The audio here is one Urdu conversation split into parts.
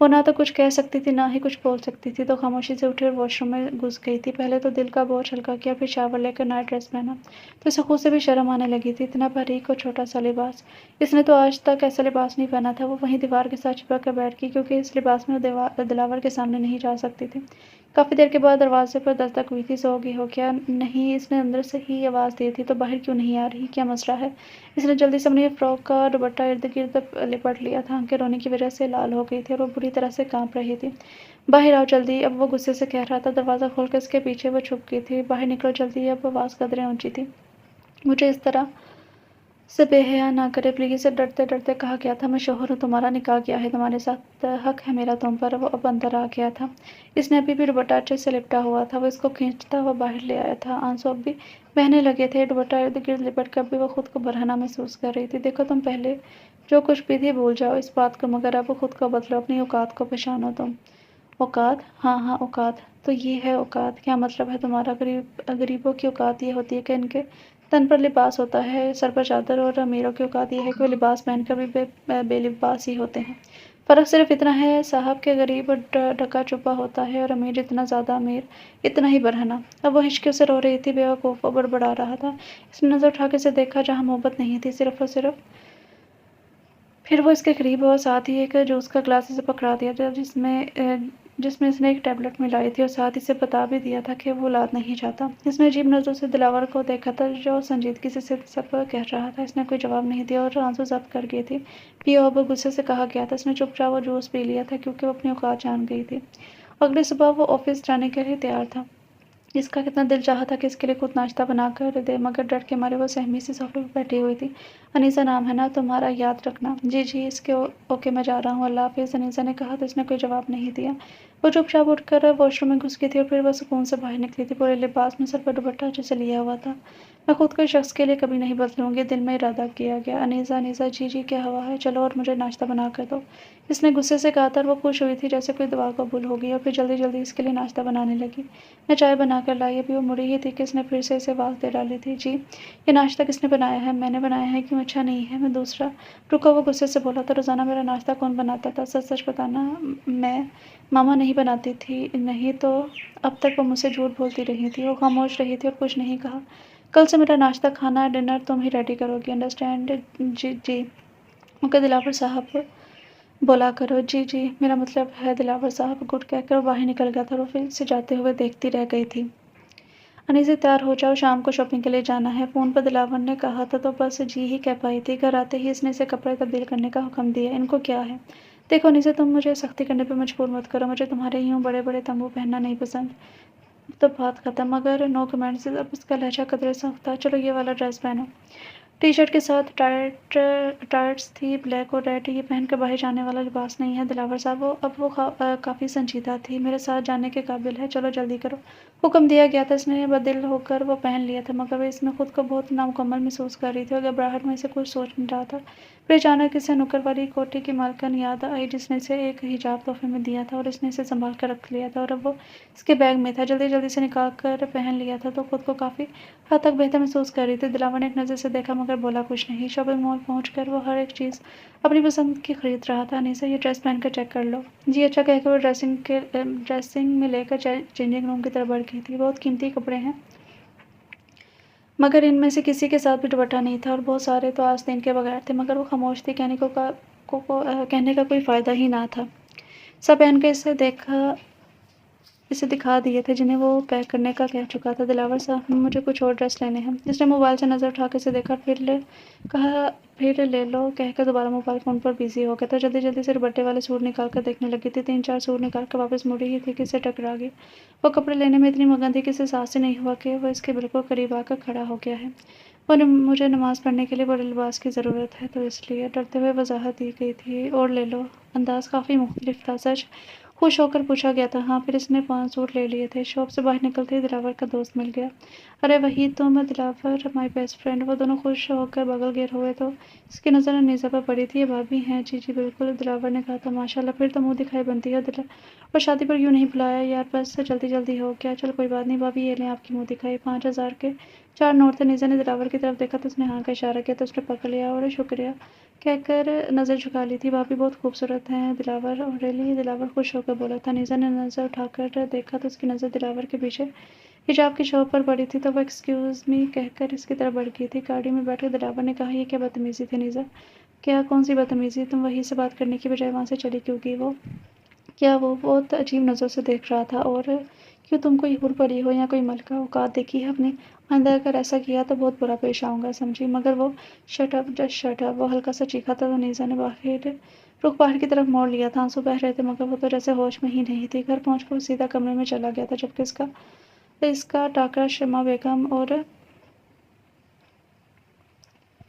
وہ نہ تو کچھ کہہ سکتی تھی نہ ہی کچھ بول سکتی تھی، تو خاموشی سے اٹھی اور واش روم میں گھس گئی تھی۔ پہلے تو دل کا بوجھ ہلکا کیا، پھر شاور لے کر نائٹ ڈریس پہنا تو اسے خود سے بھی شرم آنے لگی تھی۔ اتنا باریک اور چھوٹا سا لباس، اس نے تو آج تک ایسا لباس نہیں پہنا تھا۔ وہ وہیں دیوار کے ساتھ چپک کر بیٹھ گئی، کیونکہ اس لباس میں وہ دلاور کے سامنے نہیں جا سکتی تھی۔ کافی دیر کے بعد دروازے پر دستک ہوئی تھی۔ سو گئی ہو کیا؟ نہیں، اس نے اندر سے ہی آواز دی تھی۔ تو باہر کیوں نہیں آ رہی؟ کیا مسئلہ ہے؟ اس نے جلدی سے اپنی فراک کا دوپٹہ ارد گرد لپٹ لیا تھا۔ آنکھیں رونے کی وجہ سے لال ہو گئی تھی اور وہ بری طرح سے کانپ رہی تھی۔ باہر آؤ جلدی، اب وہ غصے سے کہہ رہا تھا۔ دروازہ کھول کر اس کے پیچھے وہ چھپ گئی تھی۔ باہر نکلو جلدی، اب آواز قدرے اونچی تھی۔ مجھے اس طرح سے بے حیا نہ کرے پلیز، ڈرتے ڈرتے کہا گیا تھا۔ میں شوہر ہوں، تمہارا نکاح کیا ہے تمہارے ساتھ، حق ہے میرا تم پر۔ وہ اب اندر آ گیا تھا۔ اس نے ابھی بھی دوپٹہ اچھے سے لپٹا ہوا تھا۔ وہ اس کو کھینچتا ہوا باہر لے آیا تھا۔ آنسو اب بھی بہنے لگے تھے۔ دوپٹہ ارد گرد لپٹ کر اب بھی وہ خود کو برہنہ محسوس کر رہی تھی۔ دیکھو تم پہلے جو کچھ بھی تھی بھول جاؤ اس بات کو، مگر اب خود کو بدلو، اپنی اوقات کو پہچانو تم۔ اوقات؟ ہاں ہاں اوقات تو یہ ہے اوقات، کیا مطلب ہے تمہارا؟ غریبوں کی اوقات یہ ہوتی ہے کہ ان کے تن پر لباس ہوتا ہے، سر پر چادر، اور امیروں کی اوقات یہ ہے کہ وہ لباس پہن کر بھی بے لباس ہی ہوتے ہیں۔ فرق صرف اتنا ہے صاحب کہ غریب ڈھکا چھپا ہوتا ہے اور امیر جتنا زیادہ امیر اتنا ہی برہنہ۔ اب وہ ہچکیوں سے رو رہی تھی۔ بے وقوف وہ بڑبڑا رہا تھا۔ اس نے نظر اٹھا کے اسے دیکھا جہاں محبت نہیں تھی، صرف اور صرف۔ پھر وہ اس کے قریب ہوا، ساتھ ہی ایک جوس کا گلاس اسے پکڑا دیا تھا جس میں اس نے ایک ٹیبلٹ ملائی تھی، اور ساتھ اسے بتا بھی دیا تھا کہ وہ اولاد نہیں چاہتا۔ اس نے عجیب نظروں سے دلاور کو دیکھا تھا جو سنجیدگی سے سب کہہ رہا تھا۔ اس نے کوئی جواب نہیں دیا اور آنسو ضبط کر گئی تھی۔ پیو، اب غصے سے کہا گیا تھا۔ اس نے چپ چاپ وہ جوس پی لیا تھا کیونکہ وہ اپنی اوقات جان گئی تھی۔ اگلی صبح وہ آفس جانے کے لیے تیار تھا۔ اس کا کتنا دل چاہا تھا کہ اس کے لیے خود ناشتہ بنا کر دے، مگر ڈر کے مارے وہ سہمی سی صوفے پر بیٹھی ہوئی تھی۔ انیسہ نام ہے نا تمہارا، یاد رکھنا۔ جی جی، اس کے اوکے میں جا رہا ہوں، اللہ حافظ، انیسہ نے کہا تو اس نے کوئی جواب نہیں دیا۔ وہ چپ چاپ اٹھ کر واش روم میں گھس گئی تھی اور پھر وہ سکون سے باہر نکلی تھی، پورے لباس میں، سر پر دوپٹہ جسے لیا ہوا تھا۔ میں خود کو اس شخص کے لیے کبھی نہیں بدلوں گی، دل میں ارادہ کیا گیا۔ انیسہ انیسہ، جی جی کیا ہوا ہے؟ چلو اور مجھے ناشتہ بنا کر دو، اس نے غصے سے کہا تھا، اور وہ خوش ہوئی تھی جیسے کوئی دعا قبول ہو گئی، اور پھر جلدی جلدی اس کے لیے ناشتہ بنانے لگی۔ میں چائے بنا کر لائی۔ ابھی وہ مڑی ہی تھی کہ اس نے پھر سے اسے آواز دے ڈالی تھی۔ جی، یہ ناشتہ کس نے بنایا ہے؟ میں نے بنایا ہے، کیوں اچھا نہیں ہے؟ میں دوسرا رکا وہ غصے سے بولا تھا۔ روزانہ میرا ناشتہ کون بناتا تھا؟ سچ سچ بتانا۔ میں ماما نہیں بناتی تھی؟ نہیں تو اب تک وہ مجھ سے جھوٹ بولتی رہی تھی۔ وہ خاموش رہی تھی اور کچھ نہیں کہا۔ کل سے میرا ناشتہ، کھانا، ڈنر تم ہی ریڈی کرو گی، انڈرسٹینڈ؟ جی جی، اوکے دلاور صاحب بولا کرو۔ جی جی، میرا مطلب ہے دلاور صاحب، گڈ کہہ کر وہ باہر نکل گیا تھا اور وہ پھر سے جاتے ہوئے دیکھتی رہ گئی تھی۔ انیسہ تیار ہو جاؤ، شام کو شاپنگ کے لیے جانا ہے، فون پر دلاور نے کہا تھا تو بس جی ہی کہہ پائی تھی۔ گھر آتے ہی اس نے اسے کپڑے تبدیل کرنے کا حکم دیا۔ ان کو کیا ہے؟ دیکھو انیسہ، تم مجھے سختی کرنے پہ مجبور مت کرو، مجھے تمہارے یوں بڑے بڑے تمبو پہننا نہیں پسند۔ تو بات ختم، مگر نو کمنٹس۔ اب اس کا لہجہ قدرے سخت تھا۔ چلو یہ والا ڈریس پہنو۔ ٹی شرٹ کے ساتھ ٹائٹس تھی، بلیک اور ریڈ۔ یہ پہن کر باہر جانے والا لباس نہیں ہے دلاور صاحب۔ اب وہ کافی سنجیدہ تھی، میرے ساتھ جانے کے قابل ہے، چلو جلدی کرو، حکم دیا گیا تھا۔ اس نے بدل ہو کر وہ پہن لیا تھا، مگر وہ اس میں خود کو بہت نامکمل محسوس کر رہی تھی اور گھبراہٹ میں اسے کچھ سوچ نہیں رہا تھا۔ پھر اچانک اسے نکر والی کوٹھی کی مالکن یاد آئی جس نے اسے ایک حجاب تحفے میں دیا تھا، اور اس نے اسے سنبھال کر رکھ لیا تھا، اور اب وہ اس کے بیگ میں تھا۔ جلدی جلدی سے نکال کر پہن لیا تھا تو خود کو کافی حد تک بہتر محسوس کر رہی تھی۔ دلاور نے ایک نظر سے دیکھا مگر بولا کچھ نہیں۔ شاپنگ مال پہنچ کر وہ ہر ایک چیز اپنی پسند کی خرید رہا تھا۔ انیسہ، یہ ڈریس پہن کر چیک کر لو۔ جی اچھا کہہ کر وہ ڈریسنگ میں لے کر چینجنگ روم کی طرف بڑھ گئی تھی۔ بہت قیمتی کپڑے ہیں، مگر ان میں سے کسی کے ساتھ بھی دوپٹہ نہیں تھا، اور بہت سارے تو آستین کے بغیر تھے، مگر وہ خاموش تھی، کہنے کا کوئی فائدہ ہی نہ تھا۔ سب پہن کے اسے دکھا دیے تھے جنہیں وہ پیک کرنے کا کہہ چکا تھا۔ دلاور صاحب، مجھے کچھ اور ڈریس لینے ہیں۔ اس نے موبائل سے نظر اٹھا کے اسے دیکھا، پھر لے لو کہہ کر دوبارہ موبائل فون پر بزی ہو گیا تھا۔ جلدی جلدی سے دوپٹے والے سوٹ نکال کر دیکھنے لگی تھی۔ 3 4 سوٹ نکال کر واپس مڑی ہی تھی کہ اسے ٹکرا گئی۔ وہ کپڑے لینے میں اتنی مگن تھی کہ اسے احساس ہی نہیں ہوا کہ وہ اس کے بالکل قریب آ کر کھڑا ہو گیا ہے۔ مجھے نماز پڑھنے کے لیے بڑے لباس کی ضرورت ہے، تو اس لیے ڈرتے ہوئے وضاحت دی گئی تھی۔ اور لے لو۔ انداز کافی مختلف تھا۔ سچ؟ خوش ہو کر پوچھا گیا تھا۔ ہاں۔ پھر اس نے 5 سوٹ لے لیے تھے۔ شاپ سے باہر نکلتے ہی دلاور کا دوست مل گیا۔ ارے وہی تم، دلاور، مائی بیسٹ فرینڈ۔ وہ دونوں خوش ہو کر بغل گیر ہوئے تو اس کی نظر انیسہ پر پڑی تھی۔ یہ بھابھی ہیں؟ جی جی بالکل، دلاور نے کہا تھا۔ ماشاء اللہ، پھر تو منہ دکھائی بنتی ہے، اور شادی پر کیوں نہیں بلایا یار، بس جلدی جلدی ہو گیا۔ چل کوئی بات نہیں بھابھی، یہ لیں آپ کی منہ دکھائی، 5000 کے 4 نوٹ تھے۔ نیزا نے دلاور کی طرف دیکھا تو اس نے ہاں کا اشارہ کیا تو اس نے پکڑ لیا اور شکریہ کہہ کر نظر جھکا لی تھی۔ بھابھی بہت خوبصورت ہیں دلاور، اور ریلی؟ دلاور خوش ہو کر بولا تھا۔ نیزا نے نظر اٹھا کر دیکھا تو اس کی نظر دلاور کے پیچھے حجاب کی شوپ پر پڑی تھی تو وہ ایکسکیوز می کہہ کر اس کی طرف بڑھ گئی تھی۔ گاڑی میں بیٹھ کر دلاور نے کہا، یہ کیا بدتمیزی تھی نیزا؟ کیا کون سی بدتمیزی؟ تم وہی سے بات کرنے کی بجائے وہاں سے چلی کیوں گئی؟ کیا وہ بہت عجیب نظروں سے دیکھ رہا تھا؟ اور کیوں تم کوئی حور پری ہو یا کوئی ملکہ؟ اوقات دیکھی ہے اپنی؟ آئندہ اگر ایسا کیا تو بہت برا پیش آؤں گا، سمجھی؟ مگر وہ shut up, just shut up! وہ ہلکا سا چیخا تھا تو نیزا نے باہر رخ باہر کی طرف موڑ لیا تھا۔ آنسو بہہ رہے تھے مگر وہ تو جیسے ہوش میں ہی نہیں تھی۔ گھر پہنچ کر وہ سیدھا کمرے میں چلا گیا تھا جبکہ اس کا ٹاکرا شمع بیگم اور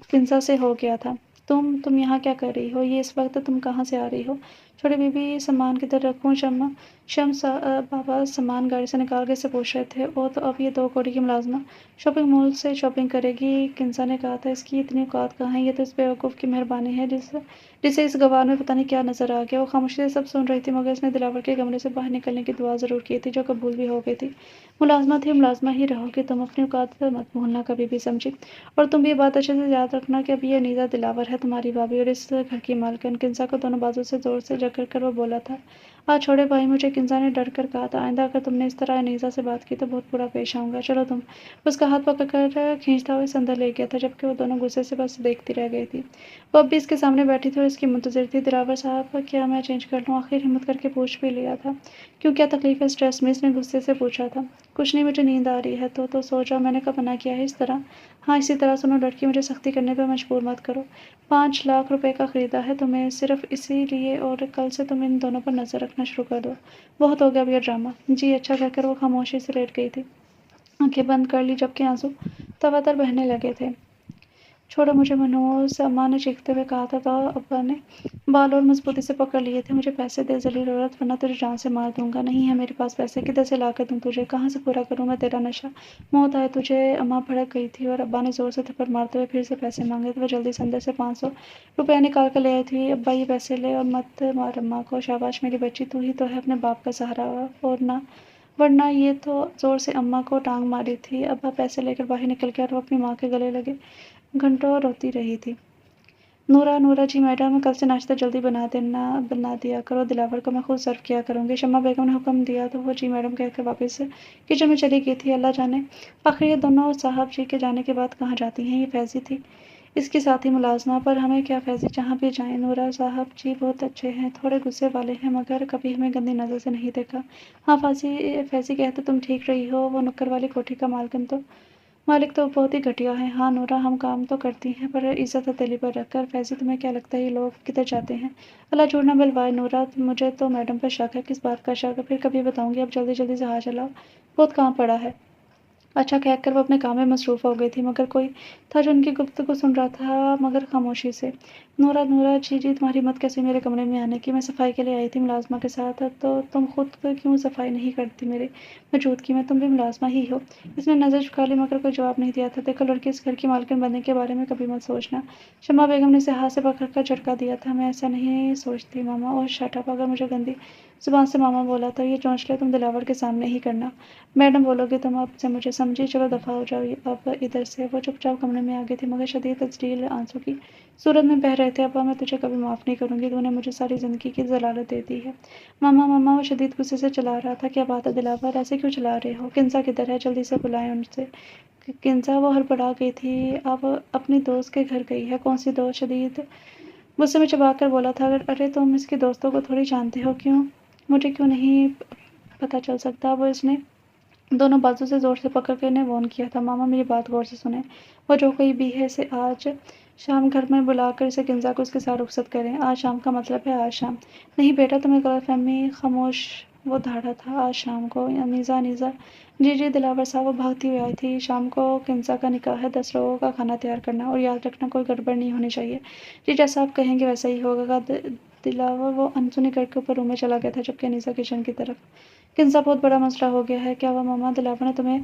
کنسا سے ہو گیا تھا۔ تم یہاں کیا کر رہی ہو؟ یہ اس وقت تم کہاں سے آ رہی ہو؟ چھوٹی بی بی سامان کدھر رکھوں؟ شمس بابا سامان گاڑی سے نکال کے اسے پوچھ رہے تھے۔ او تو اب یہ 2 کوڑی کی ملازمہ شاپنگ مال سے شاپنگ کرے گی، کنسا نے کہا تھا۔ اس کی اتنی اوقات کہاں ہے؟ یہ تو اس بیوقوف کی مہربانی ہے جسے اس گوار میں پتہ نہیں کیا نظر آ گیا۔ وہ خاموشی سے سب سن رہی تھی مگر اس نے دلاور کے کمرے سے باہر نکلنے کی دعا ضرور کی تھی جو قبول بھی ہو گئی تھی۔ ملازمہ تھی، ملازمہ ہی رہو گی تم، اپنی اوقات مت بھولنا کبھی بھی، سمجھی؟ اور تم بھی یہ بات اچھے سے یاد رکھنا کہ اب یہ نیزا دلاور ہے تمہاری بھابھی اور اس گھر کی مالکن۔ کنسا کو دونوں بازو سے زور سے جکڑ کر وہ بولا تھا۔ چھوڑے بھائی مجھے، کنسا نے ڈر کر کہا تھا۔ آئندہ اگر تم نے اس طرح نیزا سے بات کی تو بہت برا پیش آؤں گا۔ چلو تم! اس کا ہاتھ پکڑ کر کھینچتا ہوا اسے اندر لے گیا تھا جبکہ وہ دونوں غصے سے بس دیکھتی رہ گئی تھی۔ وہ اب بھی اس کے سامنے بیٹھی تھی اور اس کی منتظر تھی۔ دلاور صاحب کیا میں چینج کر لوں؟ آخر ہمت کر کے پوچھ بھی لیا تھا۔ کیوں، کیا تکلیف ہے؟ اسٹریس میں؟ اس نے غصے سے پوچھا تھا۔ کچھ نہیں، مجھے نیند آ رہی ہے تو سو جاؤ، میں نے کب منع کیا ہے اس طرح؟ ہاں اسی طرح۔ سنو لڑکی، مجھے سختی کرنے پہ مجبور مت کرو۔ 5 لاکھ روپے کا خریدا ہے تمہیں صرف اسی لیے، اور کل سے تم ان دونوں پر نظر رکھنا شروع کر دو۔ بہت ہو گیا اب یہ ڈرامہ۔ جی اچھا کہہ کر وہ خاموشی سے لیٹ گئی تھی، آنکھیں بند کر لی جبکہ آنسو تواتر بہنے لگے تھے۔ چھوڑو مجھے منوز، اماں نے چیختے ہوئے کہا تھا تو ابا نے بال اور مضبوطی سے پکڑ لیے تھے۔ مجھے پیسے دے ذلیل عورت ورنہ تجھے جان سے مار دوں گا۔ نہیں ہے میرے پاس پیسے، کدھر سے لا کر دوں تجھے؟ کہاں سے پورا کروں میں تیرا نشہ؟ موت آئے تجھے! اماں بھڑک گئی تھی اور ابا نے زور سے تھپڑ مارتے ہوئے پھر سے پیسے مانگے تو وہ جلدی سے اندر سے 500 روپیہ نکال کر لے آئی تھی۔ ابا یہ پیسے لے اور مت مار اماں کو۔ شاباش میری بچی، تو ہی تو ہے اپنے باپ کا سہارا، اور نہ ورنہ یہ تو زور سے اماں کو ٹانگ ماری تھی۔ ابا پیسے لے کر باہر نکل گیا اور وہ اپنی ماں کے گلے لگے گھنٹوں روتی رہی تھی۔ نورا جی میڈم، کل سے ناشتہ جلدی بنا دیا کرو، دلاور کو میں خود سرو کیا کروں گی۔ شمع بیگم نے حکم دیا تو وہ جی میڈم کہہ کر واپس کچن میں چلی گئی تھی۔ اللہ جانے آخر یہ دونوں صاحب جی کے جانے کے بعد کہاں جاتی ہیں۔ یہ فیضی تھی اس کی ساتھی ملازمہ، پر ہمیں کیا فیضی جہاں بھی جائیں۔ نورا صاحب جی بہت اچھے ہیں، تھوڑے غصے والے ہیں مگر کبھی ہمیں گندی نظر سے نہیں دیکھا۔ ہاں فیضی کہتے تم ٹھیک رہی ہو، وہ نکر والی کوٹھی کا مالک تو بہت ہی گھٹیا ہے۔ ہاں نورا، ہم کام تو کرتی ہیں پر عزت ہتھیلی پر رکھ کر۔ فیضی تمہیں کیا لگتا ہے یہ لوگ کدھر جاتے ہیں؟ اللہ جھوٹ نہ بلوائے نورا، مجھے تو میڈم پر شک ہے۔ کس بات کا شک؟ پھر کبھی بتاؤں گی، اب جلدی سے ہاتھ چلاؤ، بہت کام پڑا ہے۔ اچھا کہہ کر وہ اپنے کام میں مصروف ہو گئی تھی مگر کوئی تھا جو ان کی گفتگو سن رہا تھا مگر خاموشی سے۔ نورا جی تمہاری ہمت کیسے میرے کمرے میں آنے کی؟ میں صفائی کے لیے آئی تھی ملازمہ کے ساتھ، تو تم خود کیوں صفائی نہیں کرتی میری موجودگی میں؟ تم بھی ملازمہ ہی ہو۔ اس نے نظر جھکا لی مگر کوئی جواب نہیں دیا تھا۔ دیکھو لڑکی، اس گھر کی مالکن بننے کے بارے میں کبھی مت سوچنا۔ شمع بیگم نے اسے ہاتھ سے پکڑ کر جھٹکا دیا تھا۔ میں ایسا نہیں سوچتی ماما۔ اوہ شٹ اپ! اگر مجھے گندی زبان سے ماما بولا تو یہ چونچلے تم دلاور کے سامنے ہی کرنا۔ میڈم بولو گے تم اب سے مجھے، سمجھی؟ چلو دفعہ ہو جاؤ اب ادھر سے۔ وہ چپ چاپ کمرے میں آ گئی تھی مگر شدید تجلیل آنسو کی صورت میں بہہ رہے تھے۔ ابا میں تجھے کبھی معاف نہیں کروں گی، تو نے مجھے ساری زندگی کی ضلالت دے دی ہے۔ ماما وہ شدید غصے سے چلا رہا تھا۔ کیا بات ہے دلاور، ایسے کیوں چلا رہے ہو؟ کنسا کدھر ہے؟ جلدی سے بلائیں ان سے۔ کنسا؟ وہ ہڑبڑا گئی تھی، اب اپنی دوست کے گھر گئی ہے۔ کون سی دوست؟ شدید غصے میں چبا کر بولا تھا۔ ارے تم اس کی دوستوں کو تھوڑی جانتے ہو، مجھے کیوں نہیں پتہ چل سکتا؟ وہ اس نے دونوں بازو سے زور سے پکڑ کر انہیں وارن کیا تھا۔ ماما میری بات غور سے سنیں، وہ جو کوئی بھی ہے اسے آج شام گھر میں بلا کر اسے کنسا کو اس کے ساتھ رخصت کریں۔ آج شام کا مطلب ہے آج شام۔ نہیں بیٹا، تمہیں غلط فہمی۔ خاموش! وہ دھاڑا تھا آج شام کو۔ نیزا جی دلاور صاحب، وہ بھاگتی ہوئی آئی تھی۔ شام کو کنسا کا نکاح ہے، 10 لوگوں کا کھانا تیار کرنا، اور یاد رکھنا کوئی گڑبڑ نہیں ہونی چاہیے۔ جی جیسا آپ کہیں گے ویسا ہی ہوگا دلاور۔ وہ انسنی کر کے اوپر روم میں چلا گیا تھا جبکہ نیزا کچن کی طرف۔ کنسا بہت بڑا مسئلہ ہو گیا ہے۔ کیا ہوا ماما؟ دلاور نے تمہیں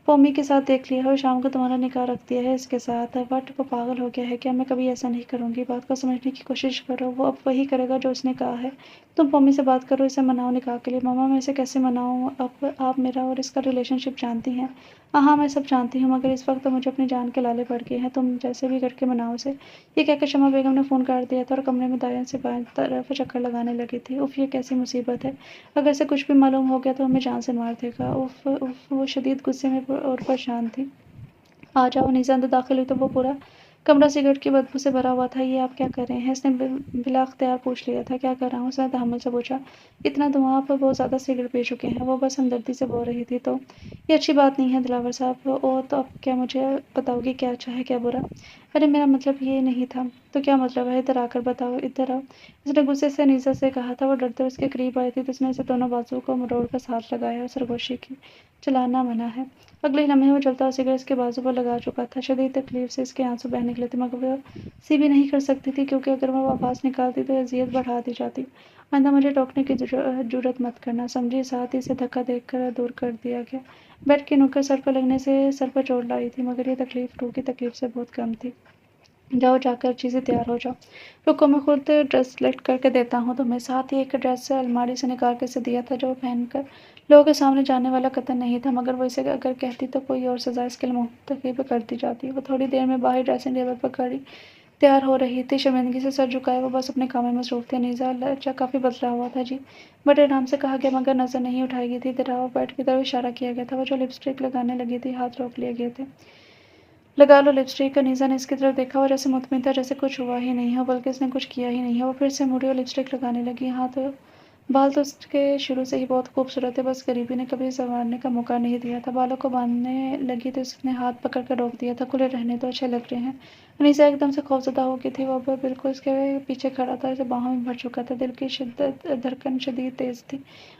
پومی کے ساتھ دیکھ لیا ہے اور شام کو تمہارا نکاح رکھ دیا ہے اس کے ساتھ۔ بٹ وہ پاگل ہو گیا ہے کیا؟ میں کبھی ایسا نہیں کروں گی۔ بات کو سمجھنے کی کوشش کرو، وہ اب وہی کرے گا جو اس نے کہا ہے۔ تم پومی سے بات کرو، اسے مناؤ نکاح کے لیے۔ ماما میں اسے کیسے مناؤں؟ اب آپ میرا اور اس کا ریلیشن شپ جانتی ہیں۔ ہاں میں سب جانتی ہوں، مگر اس وقت تو مجھے اپنی جان کے لالے پڑ گئے ہیں۔ تم جیسے بھی کر کے مناؤ اسے۔ یہ کہہ کر شمع بیگم نے فون کاٹ دیا تھا اور کمرے میں دائیں سے بائیں طرف چکر لگانے لگی تھی۔ اف، یہ کیسی مصیبت ہے! اگر اسے کچھ بھی معلوم ہو گیا تو ہمیں جان سے مار دے گا۔ اف اف، وہ شدید غصے میں اور پریشان تھی۔ آ جاؤ۔ نیزا اندر داخل ہوئی تو وہ پورا کمرہ سگریٹ کی بدبو سے بھرا ہوا تھا۔ یہ آپ کیا کر رہے ہیں؟ اس نے بلا اختیار پوچھ لیا تھا۔ کیا کر رہا ہوں؟ اس نے تحمل سے پوچھا۔ اتنا دھواں، آپ بہت زیادہ سگریٹ پی چکے ہیں۔ وہ بس ہمدردی سے بول رہی تھی۔ تو یہ اچھی بات نہیں ہے دلاور صاحب۔ او تو اب کیا مجھے بتاؤ گی کیا اچھا ہے کیا برا؟ ارے میرا مطلب یہ نہیں تھا۔ تو کیا مطلب ہے؟ ادھر آ کر بتاؤ، ادھر آؤ، اس نے غصے سے نیزا سے کہا تھا۔ وہ ڈرتے ہوئے اس کے قریب آئی تھی تو اس نے اسے دونوں بازو کو مروڑ کر ہاتھ لگایا اور سرگوشی کی۔ چلانا منع ہے۔ اگلے لمحے وہ جلتا ہوا سگریٹ اس کے بازو پر لگا چکا تھا۔ شدید تکلیف سے اس کے آنسو بہہ نکلے تھے، مگر وہ سی بھی نہیں کر سکتی تھی کیونکہ اگر وہ آواز نکالتی تو اذیت بڑھا دی جاتی۔ آئندہ مجھے ٹوکنے کی جرات مت کرنا، سمجھی؟ ساتھ ہی اسے دھکا دے کر دور کر دیا گیا۔ بیڈ کی نوکر سر پر لگنے سے سر پر چوٹ لائی تھی، مگر یہ تکلیف روح کی تکلیف سے بہت کم تھی۔ جاؤ، جا کر اچھی سے تیار ہو جاؤ۔ رکو، میں خود ڈریس سلیکٹ کر کے دیتا ہوں تمہیں۔ ساتھ ہی ایک ڈریس الماری سے نکال کے اسے دیا تھا جو وہ پہن کر لوگوں کے سامنے جانے والا قطعاً نہیں تھا، مگر وہ اسے اگر کہتی تو کوئی اور سزا اس کے لیے منتخب کر دی جاتی۔ وہ تھوڑی دیر میں باہر ڈریسنگ ٹیبل پر کھڑی تیار ہو رہی تھی، شرمندگی سے سر جھکائے وہ بس اپنے کام میں مصروف تھی۔ نیزا لہجہ کافی بدلا ہوا تھا۔ جی، بڑے آرام سے کہا گیا، مگر نظر نہیں اٹھائی گئی تھی۔ ادھر آؤ، بیڈ کی طرف اشارہ کیا گیا تھا۔ وہ جو لپسٹک لگانے لگی تھی، ہاتھ روک لیے گئے تھے۔ لگا لو لپسٹک۔ نیزا نے اس کی طرف دیکھا اور جیسے مطمئن تھا جیسے کچھ ہوا ہی نہیں ہو، بلکہ اس نے کچھ کیا ہی نہیں ہے۔ وہ پھر سے مڑی اور لپسٹک لگانے لگی۔ بال تو اس کے شروع سے ہی بہت خوبصورت تھے، بس غریبی نے کبھی سنوارنے کا موقع نہیں دیا تھا۔ بالوں کو باندھنے لگی تو اس نے ہاتھ پکڑ کر روک دیا تھا۔ کھلے رہنے دو، اچھے لگ رہے ہیں۔ نیزا ایک دم سے خوفزدہ ہو گئی تھی۔ وہ اب بالکل اس کے پیچھے کھڑا تھا، اسے باہوں میں بھر چکا تھا۔ دل کی دھڑکن شدید تیز تھی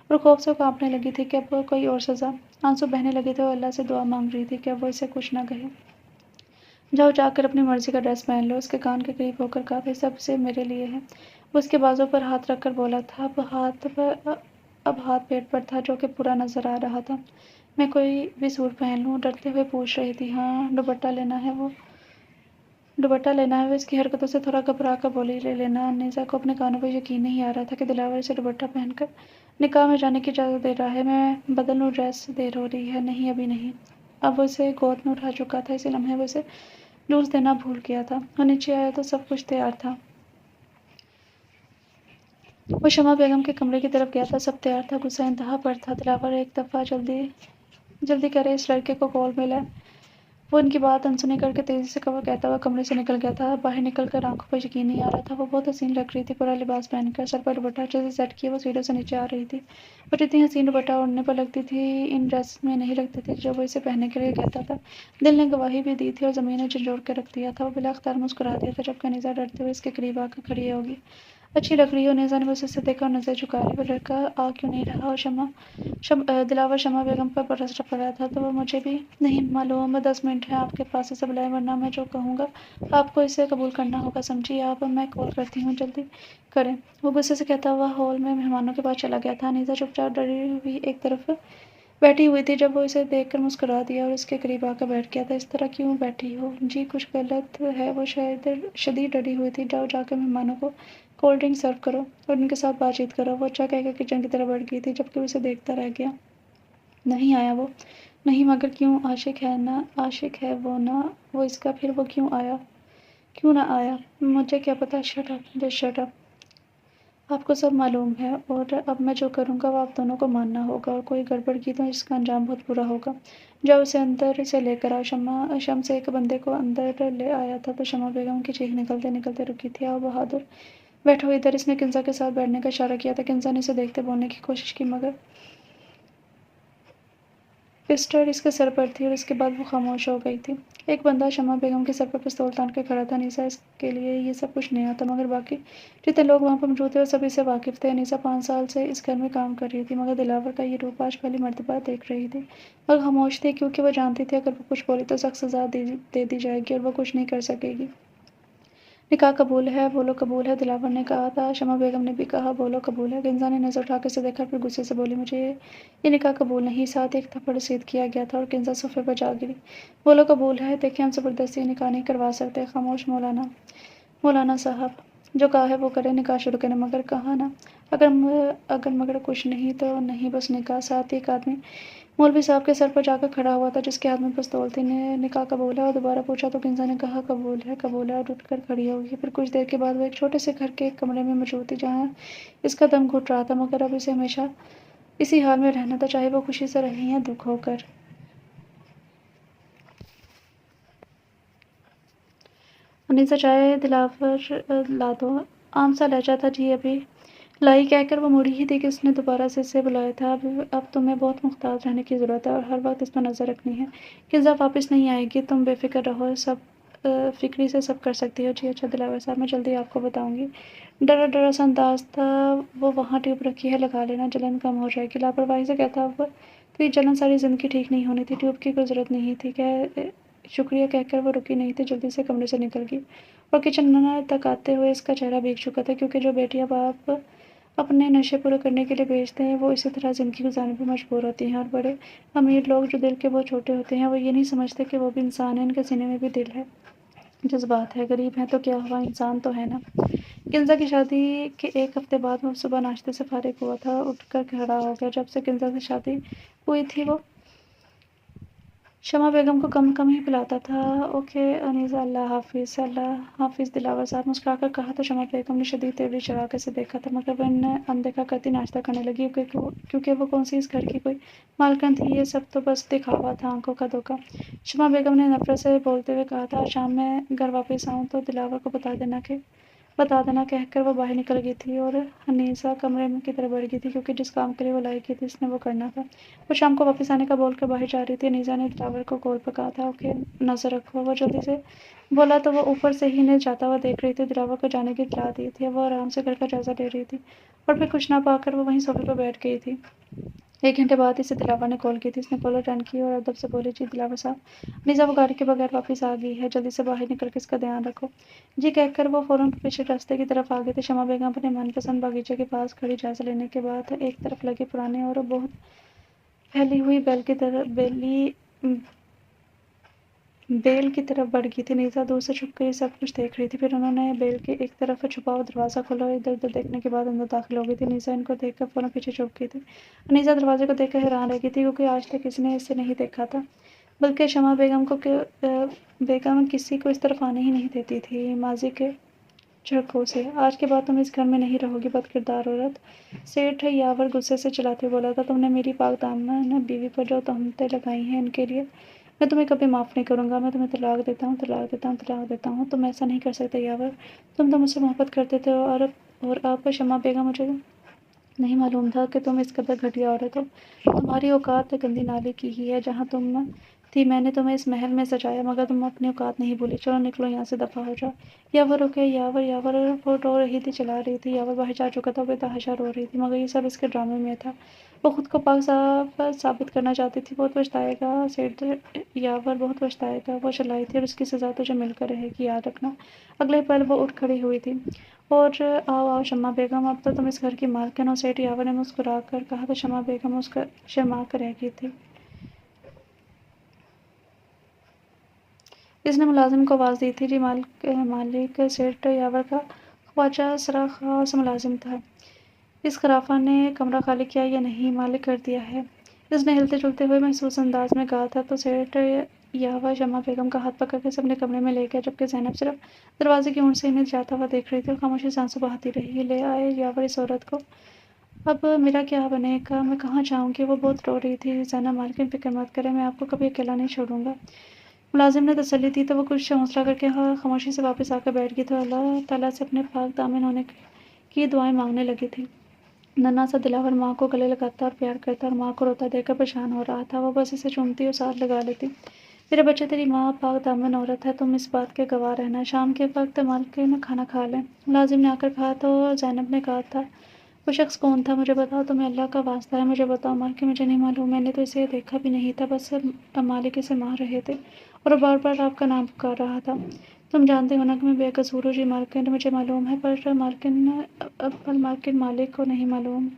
اور خوف سے کانپنے لگی تھی کہ اب کوئی اور سزا۔ آنسو بہنے لگے تھے۔ وہ اللہ سے دعا مانگ رہی تھی کہ اب وہ اسے کچھ نہ کہے۔ جاؤ، جا کر اپنی مرضی کا ڈریس پہن لو، اس کے کان کے قریب ہو کر کہا تھا۔ یہ سب سے میرے لیے ہے۔ وہ اس کے بازو پر ہاتھ رکھ کر بولا تھا۔ اب ہاتھ پیٹ پر تھا جو کہ پورا نظر آ رہا تھا۔ میں کوئی بھی سوٹ پہن لوں؟ ڈرتے ہوئے پوچھ رہی تھی۔ ہاں، دوپٹہ لینا ہے وہ اس کی حرکتوں سے تھوڑا گھبرا کر بولی۔ لے لینا۔ نیزا کو اپنے کانوں پر یقین نہیں آ رہا تھا کہ دلاور اسے دوپٹہ پہن کر نکاح میں جانے کی اجازت دے رہا ہے۔ میں بدل لوں ڈریس؟ دیر ہو رہی ہے۔ نہیں، ابھی نہیں۔ اب وہ اسے گود میں اٹھا چکا تھا، اسی لمحے وہ اسے لوز دینا بھول گیا تھا۔ وہ نیچے آیا تو سب کچھ تیار تھا۔ وہ شمع بیگم کے کمرے کی طرف گیا تھا، سب تیار تھا۔ غصہ انتہا پر تھا۔ دلاور ایک دفعہ جلدی کرے، اس لڑکے کو کال ملا ہے۔ وہ ان کی بات انسنی کر کے تیزی سے کہتا ہوا کمرے سے نکل گیا تھا۔ باہر نکل کر آنکھوں پر یقین نہیں آ رہا تھا۔ وہ بہت حسین لگ رہی تھی، پورا لباس پہن کر، سر پر دوپٹہ اچھے سے سیٹ کیے وہ سیڑھیوں سے نیچے آ رہی تھی۔ وہ جتنی حسین دوپٹہ اوڑھنے پر لگتی تھی، ان ڈریس میں نہیں لگتی تھی جو وہ اسے پہننے کے لیے کہتا تھا۔ دل نے گواہی بھی دی تھی اور زمین نے جھنجھوڑ کے رکھ دیا تھا۔ وہ بلا اختیار مسکرا دیا تھا جبکہ نیزا ڈرتے ہوئے اس کے قریب آ کر کھڑی ہوگی۔ اچھی لگ رہی ہو۔ نیزا نے بس اسے دیکھا اور نظر جھکا لی۔ وہ لڑکا آ کیوں نہیں رہا؟ اور دلاور شمع بیگم پر برس پڑا تھا۔ تو وہ مجھے بھی نہیں معلوم۔ 10 منٹ ہیں آپ کے پاس، اسے بلائیں، ورنہ میں جو کہوں گا آپ کو اسے قبول کرنا ہوگا، سمجھی آپ؟ میں کال کرتی ہوں، جلدی کریں۔ وہ غصے سے کہتا ہوا ہال میں مہمانوں کے پاس چلا گیا تھا۔ نیزا چپ چاپ ڈری ہوئی ایک طرف بیٹھی ہوئی تھی۔ جب وہ اسے دیکھ کر مسکرا دیا اور اس کے قریب آ کر بیٹھ گیا تھا۔ اس طرح کیوں بیٹھی ہو؟ جی کچھ غلط ہے؟ وہ شدید ڈری ہوئی تھی۔ جاؤ، جا کر مہمانوں کو کولڈ ڈرنک سرو کرو اور ان کے ساتھ بات چیت کرو۔ وہ اچھا کہہ کر کچن کی طرف بڑھ گئی تھی جبکہ اسے دیکھتا رہ گیا۔ نہیں آیا وہ؟ نہیں، مگر کیوں؟ عاشق ہے نا، عاشق ہے وہ نا وہ اس کا، پھر وہ کیوں نہ آیا؟ مجھے کیا پتا۔ Shut up, just shut up. آپ کو سب معلوم ہے اور اب میں جو کروں گا وہ آپ دونوں کو ماننا ہوگا، اور کوئی گڑبڑ کی تو اس کا انجام بہت برا ہوگا۔ جاؤ، اسے اندر سے لے کر آؤ۔ شمس ایک بندے کو اندر لے آیا تھا تو شمع بیگم کی چیخ نکلتے نکلتے رکی تھی۔ آؤ بہادر، بیٹھو ادھر۔ اس نے کنزا کے ساتھ بیٹھنے کا اشارہ کیا تھا۔ کنزا نے اسے دیکھتے بولنے کی کوشش کی، مگر پسٹل اس کے سر پر تھی اور اس کے بعد وہ خاموش ہو گئی تھی۔ ایک بندہ شمع بیگم کے سر پر پستول تان کے کھڑا تھا۔ نیزا اس کے لیے یہ سب کچھ نیا تھا، مگر باقی جتنے لوگ وہاں پر موجود تھے وہ سب اس سے واقف تھے۔ نیزا 5 سال سے اس گھر میں کام کر رہی تھی، مگر دلاور کا یہ روپ آج پہلی مرتبہ دیکھ رہی تھی۔ مگر خاموش تھی کیونکہ وہ جانتی تھی اگر وہ کچھ بولی تو سخت سزا دے دی جائے گی اور وہ کچھ نہیں کر سکے گی۔ نکاح قبول ہے، بولو قبول ہے، دلاور نے کہا تھا۔ شمع بیگم نے بھی کہا بولو قبول ہے۔ کنزا نے نظر اٹھا کے اسے دیکھا، پھر غصے سے بولی مجھے یہ نکاح قبول نہیں۔ ساتھ ایک تھپڑ رسید کیا گیا تھا اور کنزا صوفے پر جا گری۔ بولو قبول ہے، دیکھیں ہم زبردستی یہ نکاح نہیں کروا سکتے۔ خاموش مولانا۔ مولانا صاحب جو کہا ہے وہ کریں، نکاح شروع کریں، مگر کہا نا اگر مگر کچھ نہیں تو نہیں، بس نکاح۔ ساتھ ہی ایک آدمی مولوی صاحب کے سر پر جا کر کھڑا ہوا تھا جس کے ہاتھ میں پستول تھی۔ نکاح قبول ہے؟ اور دوبارہ پوچھا تو کنزا نے کہا قبول ہے، قبول ہے، اور اٹھ کر کھڑی ہو گئی۔ پھر کچھ دیر کے بعد وہ ایک چھوٹے سے گھر کے ایک کمرے میں موجود تھی جہاں اس کا دم گھٹ رہا تھا، مگر اب اسے ہمیشہ اسی حال میں رہنا تھا، چاہے وہ خوشی سے رہے یا دکھ ہو کر۔ انیسہ چائے دلاور لا دو۔ عام سا لہجہ تھا جی ابھی لائی کہہ کر وہ مڑی ہی تھی کہ اس نے دوبارہ سے اسے بلایا تھا۔ اب تمہیں بہت محتاط رہنے کی ضرورت ہے اور ہر وقت اس پر نظر رکھنی ہے۔ کنزا واپس نہیں آئے گی، تم بے فکر رہو، سب فکری سے سب کر سکتی ہو۔ جی اچھا دلاور صاحب، میں جلدی آپ کو بتاؤں گی۔ ڈرا ڈرا سا انداز تھا۔ وہ وہاں ٹیوب رکھی ہے، لگا لینا، جلن کم ہو جائے گی۔ لاپرواہی سے کہتا اب تو یہ جلن ساری زندگی ٹھیک نہیں ہونی تھی، ٹیوب کی کوئی ضرورت نہیں تھی۔ شکریہ کہہ کر وہ رکی نہیں تھی، جلدی سے کمرے سے نکل گئی اور کچن تک آتے ہوئے اس کا چہرہ بھیگ چکا تھا، کیونکہ جو بیٹیاں باپ اپنے نشے پورے کرنے کے لیے بھیجتے ہیں وہ اسی طرح زندگی گزارنے پر مجبور ہوتی ہیں، اور بڑے امیر لوگ جو دل کے بہت چھوٹے ہوتے ہیں وہ یہ نہیں سمجھتے کہ وہ بھی انسان ہیں، ان کے سینے میں بھی دل ہے، جذبات ہے، غریب ہیں تو کیا ہوا، انسان تو ہے نا۔ کنزا کی شادی کے ایک ہفتے بعد وہ صبح ناشتے سے فارغ ہوا تھا، اٹھ کر کھڑا ہو گیا۔ جب سے کنزا سے شادی ہوئی تھی وہ شمع بیگم کو کم کم ہی پلاتا تھا۔ اوکے انیسہ، اللہ حافظ۔ اللہ حافظ دلاور صاحب، مسکرا کر کہا تو شمع بیگم نے شدید تیوری چڑھا کر اسے دیکھا تھا، مگر وہ انہیں اندیکھا کرتی ناشتہ کرنے لگی، کیونکہ وہ کون سی اس گھر کی کوئی مالکن تھی، یہ سب تو بس دکھاوا تھا، آنکھوں کا دھوکا۔ شمع بیگم نے نفرت سے بولتے ہوئے کہا تھا آج شام میں گھر واپس آؤں تو دلاور کو بتا دینا کہہ کر وہ باہر نکل گئی تھی اور انیسہ کمرے کی طرف بڑھ گئی تھی، کیونکہ جس کام کے لیے وہ لائی گئی تھی اس نے وہ کرنا تھا۔ وہ شام کو واپس آنے کا بول کر باہر جا رہی تھی۔ انیسہ نے دلاور کو کول پر کہا تھا اوکے نظر رکھو۔ وہ جلدی سے بولا تو وہ اوپر سے ہی جاتا ہوا دیکھ رہی تھی، دلاور کو جانے کی اطلاع دی تھی۔ اب وہ آرام سے گھر کا جائزہ لے رہی تھی اور پھر کچھ نہ پا کر وہ وہیں صوفے پر بیٹھ گئی تھی۔ 1 گھنٹے بعد اسے دلاور نے کال کی تھی۔ اس نے کال اٹینڈ کی اور ادب سے بولی جی دلاور صاحب، انیسہ وہ گاڑی کے بغیر واپس آ گئی ہے، جلدی سے باہر نکل کے اس کا دھیان رکھو۔ جی کہہ کر وہ فوراً پیچھے راستے کی طرف آ گئی تھی۔ شمع بیگم اپنے من پسند باغیچے کے پاس کھڑی جائزہ لینے کے بعد ایک طرف لگے پرانے اور بہت پھیلی ہوئی بیل کی طرف بڑھ گئی تھی۔ انیسہ دور سے چھپ کر یہ سب کچھ دیکھ رہی تھی، پھر انہوں نے بیل کے ایک طرف چھپا ہوا دروازہ کھولا اور ادھر ادھر دیکھنے کے بعد اندر داخل ہو گئی تھی۔ انیسہ ان کو دیکھ کر فوراً پیچھے چھپ گئی تھی۔ انیسہ دروازے کو دیکھ کر حیران رہ گئی تھی، کیونکہ آج تک کسی نے اسے نہیں دیکھا تھا، بلکہ شمع بیگم کسی کو اس طرف آنے ہی نہیں دیتی تھی ماضی کے جھڑکوں سے۔ آج کے بعد تم اس گھر میں نہیں رہو گی بد کردار عورت، سیٹھ یاور غصے سے چلاتے ہوئے بولا تھا۔ تم نے میری پاک دامن بیوی پر جو تہمتیں لگائی ہیں ان کے لیے میں تمہیں کبھی معاف نہیں کروں گا۔ میں تمہیں طلاق دیتا ہوں، طلاق دیتا ہوں، طلاق دیتا ہوں۔ تم ایسا نہیں کر سکتے یاور، تم تو مجھ سے محبت کرتے تھے اور اب شمع بیگم مجھے نہیں معلوم تھا کہ تم اس قدر گھٹیا عورت ہو۔ تمہاری اوقات گندی نالی کی ہی ہے، جہاں تم تھی میں نے تمہیں اس محل میں سجایا، مگر تم اپنی اوقات نہیں بھولی۔ چلو نکلو یہاں سے، دفعہ ہو جاؤ۔ یاور رکے، یاور وہ رو رہی تھی، چلا رہی تھی۔ یاور باہر جا چکا تھا، وہ بے تحاشا رو رہی تھی، مگر یہ سب اس کے ڈرامے میں تھا، وہ خود کو پاک صاف ثابت کرنا چاہتی تھی۔ بہت پچھتائے گا سیٹھ یاور، بہت پچھتائے گا، وہ چلائی تھی اور اس کی سزا تجھے مل کر رہے گی، یاد رکھنا۔ اگلے پل وہ اٹھ کھڑی ہوئی تھی اور آؤ آؤ شمع بیگم، اب تو تم اس گھر کی مالکن ہو۔ سیٹھ یاور نے مسکرا کر کہا تو شمع بیگم شرما کر رہ گئی تھی۔ اس نے ملازم کو آواز دی تھی جی مالک سیٹھ یاور کا خواجہ سرا خاص ملازم تھا۔ اس خرافہ نے کمرہ خالی کیا یا نہیں؟ مالک کر دیا ہے، اس نے ہلتے جلتے ہوئے محسوس انداز میں کہا تھا تو سیٹھ یاور شمع بیگم کا ہاتھ پکڑ کے اسے اپنے کمرے میں لے گیا، جبکہ زینب صرف دروازے کی اونٹ سے انہیں جاتا ہوا دیکھ رہی تھی اور خاموشی سے آنسو بہاتی رہی۔ لے آئے یاور اس عورت کو، اب میرا کیا بنے گا، میں کہاں جاؤں گی؟ وہ بہت رو رہی تھی۔ زینب مالکن فکر مت کریں، میں آپ کو کبھی اکیلا نہیں چھوڑوں گا۔ ملازم نے تسلی دی تو وہ کچھ حوصلہ کر کے خاموشی سے واپس آ کر بیٹھ گئی تو اللہ تعالیٰ سے اپنے پاک دامن ہونے کی دعائیں مانگنے لگی تھی۔ ننھا سا دلاور ماں کو گلے لگاتا اور پیار کرتا اور ماں کو روتا دیکھ کر پریشان ہو رہا تھا۔ وہ بس اسے چومتی اور ساتھ لگا لیتی۔ میرے بچے، تیری ماں پاک دامن عورت ہے، تم اس بات کے گواہ رہنا۔ شام کے وقت مالکن کھانا کھا لیں، ملازم نے آ کر کہا تو زینب نے کہا تھا وہ شخص کون تھا؟ مجھے بتاؤ، تمہیں اللہ کا واسطہ ہے مجھے بتاؤ۔ مالکن مجھے نہیں معلوم، میں نے تو اسے دیکھا بھی نہیں تھا، بس مالک اسے مار رہے تھے اور وہ بار بار آپ کا نام پکار رہا تھا۔ تم جانتے ہو نا کہ میں بے قصور ہوں جی مالکن، مجھے معلوم ہے، پر مالکن مالک کو نہیں معلوم۔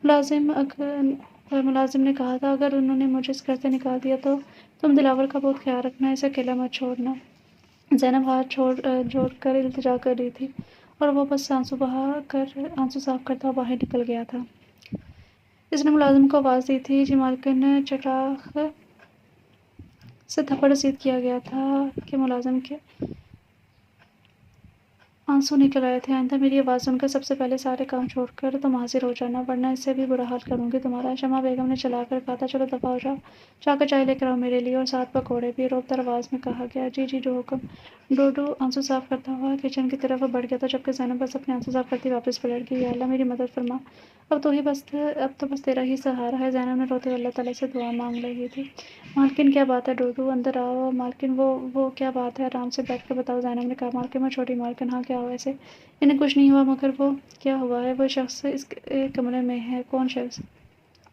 ملازم نے کہا تھا اگر انہوں نے مجھے اس گھر سے نکال دیا تو تم دلاور کا بہت خیال رکھنا، اسے اکیلا مت چھوڑنا۔ زینب ہاتھ جوڑ کر التجا کر رہی تھی اور وہ بس آنسو صاف کرتا باہر نکل گیا تھا۔ اس نے ملازم کو آواز دی تھی جی مالکن چٹاخ سے تھپڑ رسید کیا گیا تھا کہ ملازم کے آنسو نکل آئے تھے۔ آئندہ میری آواز سن کر سب سے پہلے سارے کام چھوڑ کر تم حاضر ہو جانا، ورنہ اس سے بھی برا حال کروں گی تمہارا۔ شمع بیگم نے چلا کر کہا تھا چلو دفعہ ہو جاؤ، جا کر چائے لے کر آؤ میرے لیے اور 7 پکوڑے بھی، روبدار آواز میں کہا گیا۔ جی جی جو حکم۔ ڈوڈو آنسو صاف کرتا ہوا کچن کی طرف بڑھ گیا تھا، جبکہ زینب بس اپنے آنسو صاف کرتی واپس پلٹ گئی۔ یا اللہ میری مدد فرما، اب تو بس تیرا ہی سہارا ہے۔ زینب نے روتے ہوئے اللہ تعالیٰ سے دعا مانگ رہی تھی۔ مالکن کیا بات ہے ڈوڈو، اندر آؤ۔ مالکن وہ کیا بات ہے، آرام سے بیٹھ کر بتاؤ، زینب نے کہا۔ مالکن میں چھوٹی مالکن، ہاں کیا ہوا اسے؟ انہیں کچھ نہیں ہوا، مگر وہ کیا ہوا ہے؟ وہ شخص اس کمرے میں ہے۔ کون شخص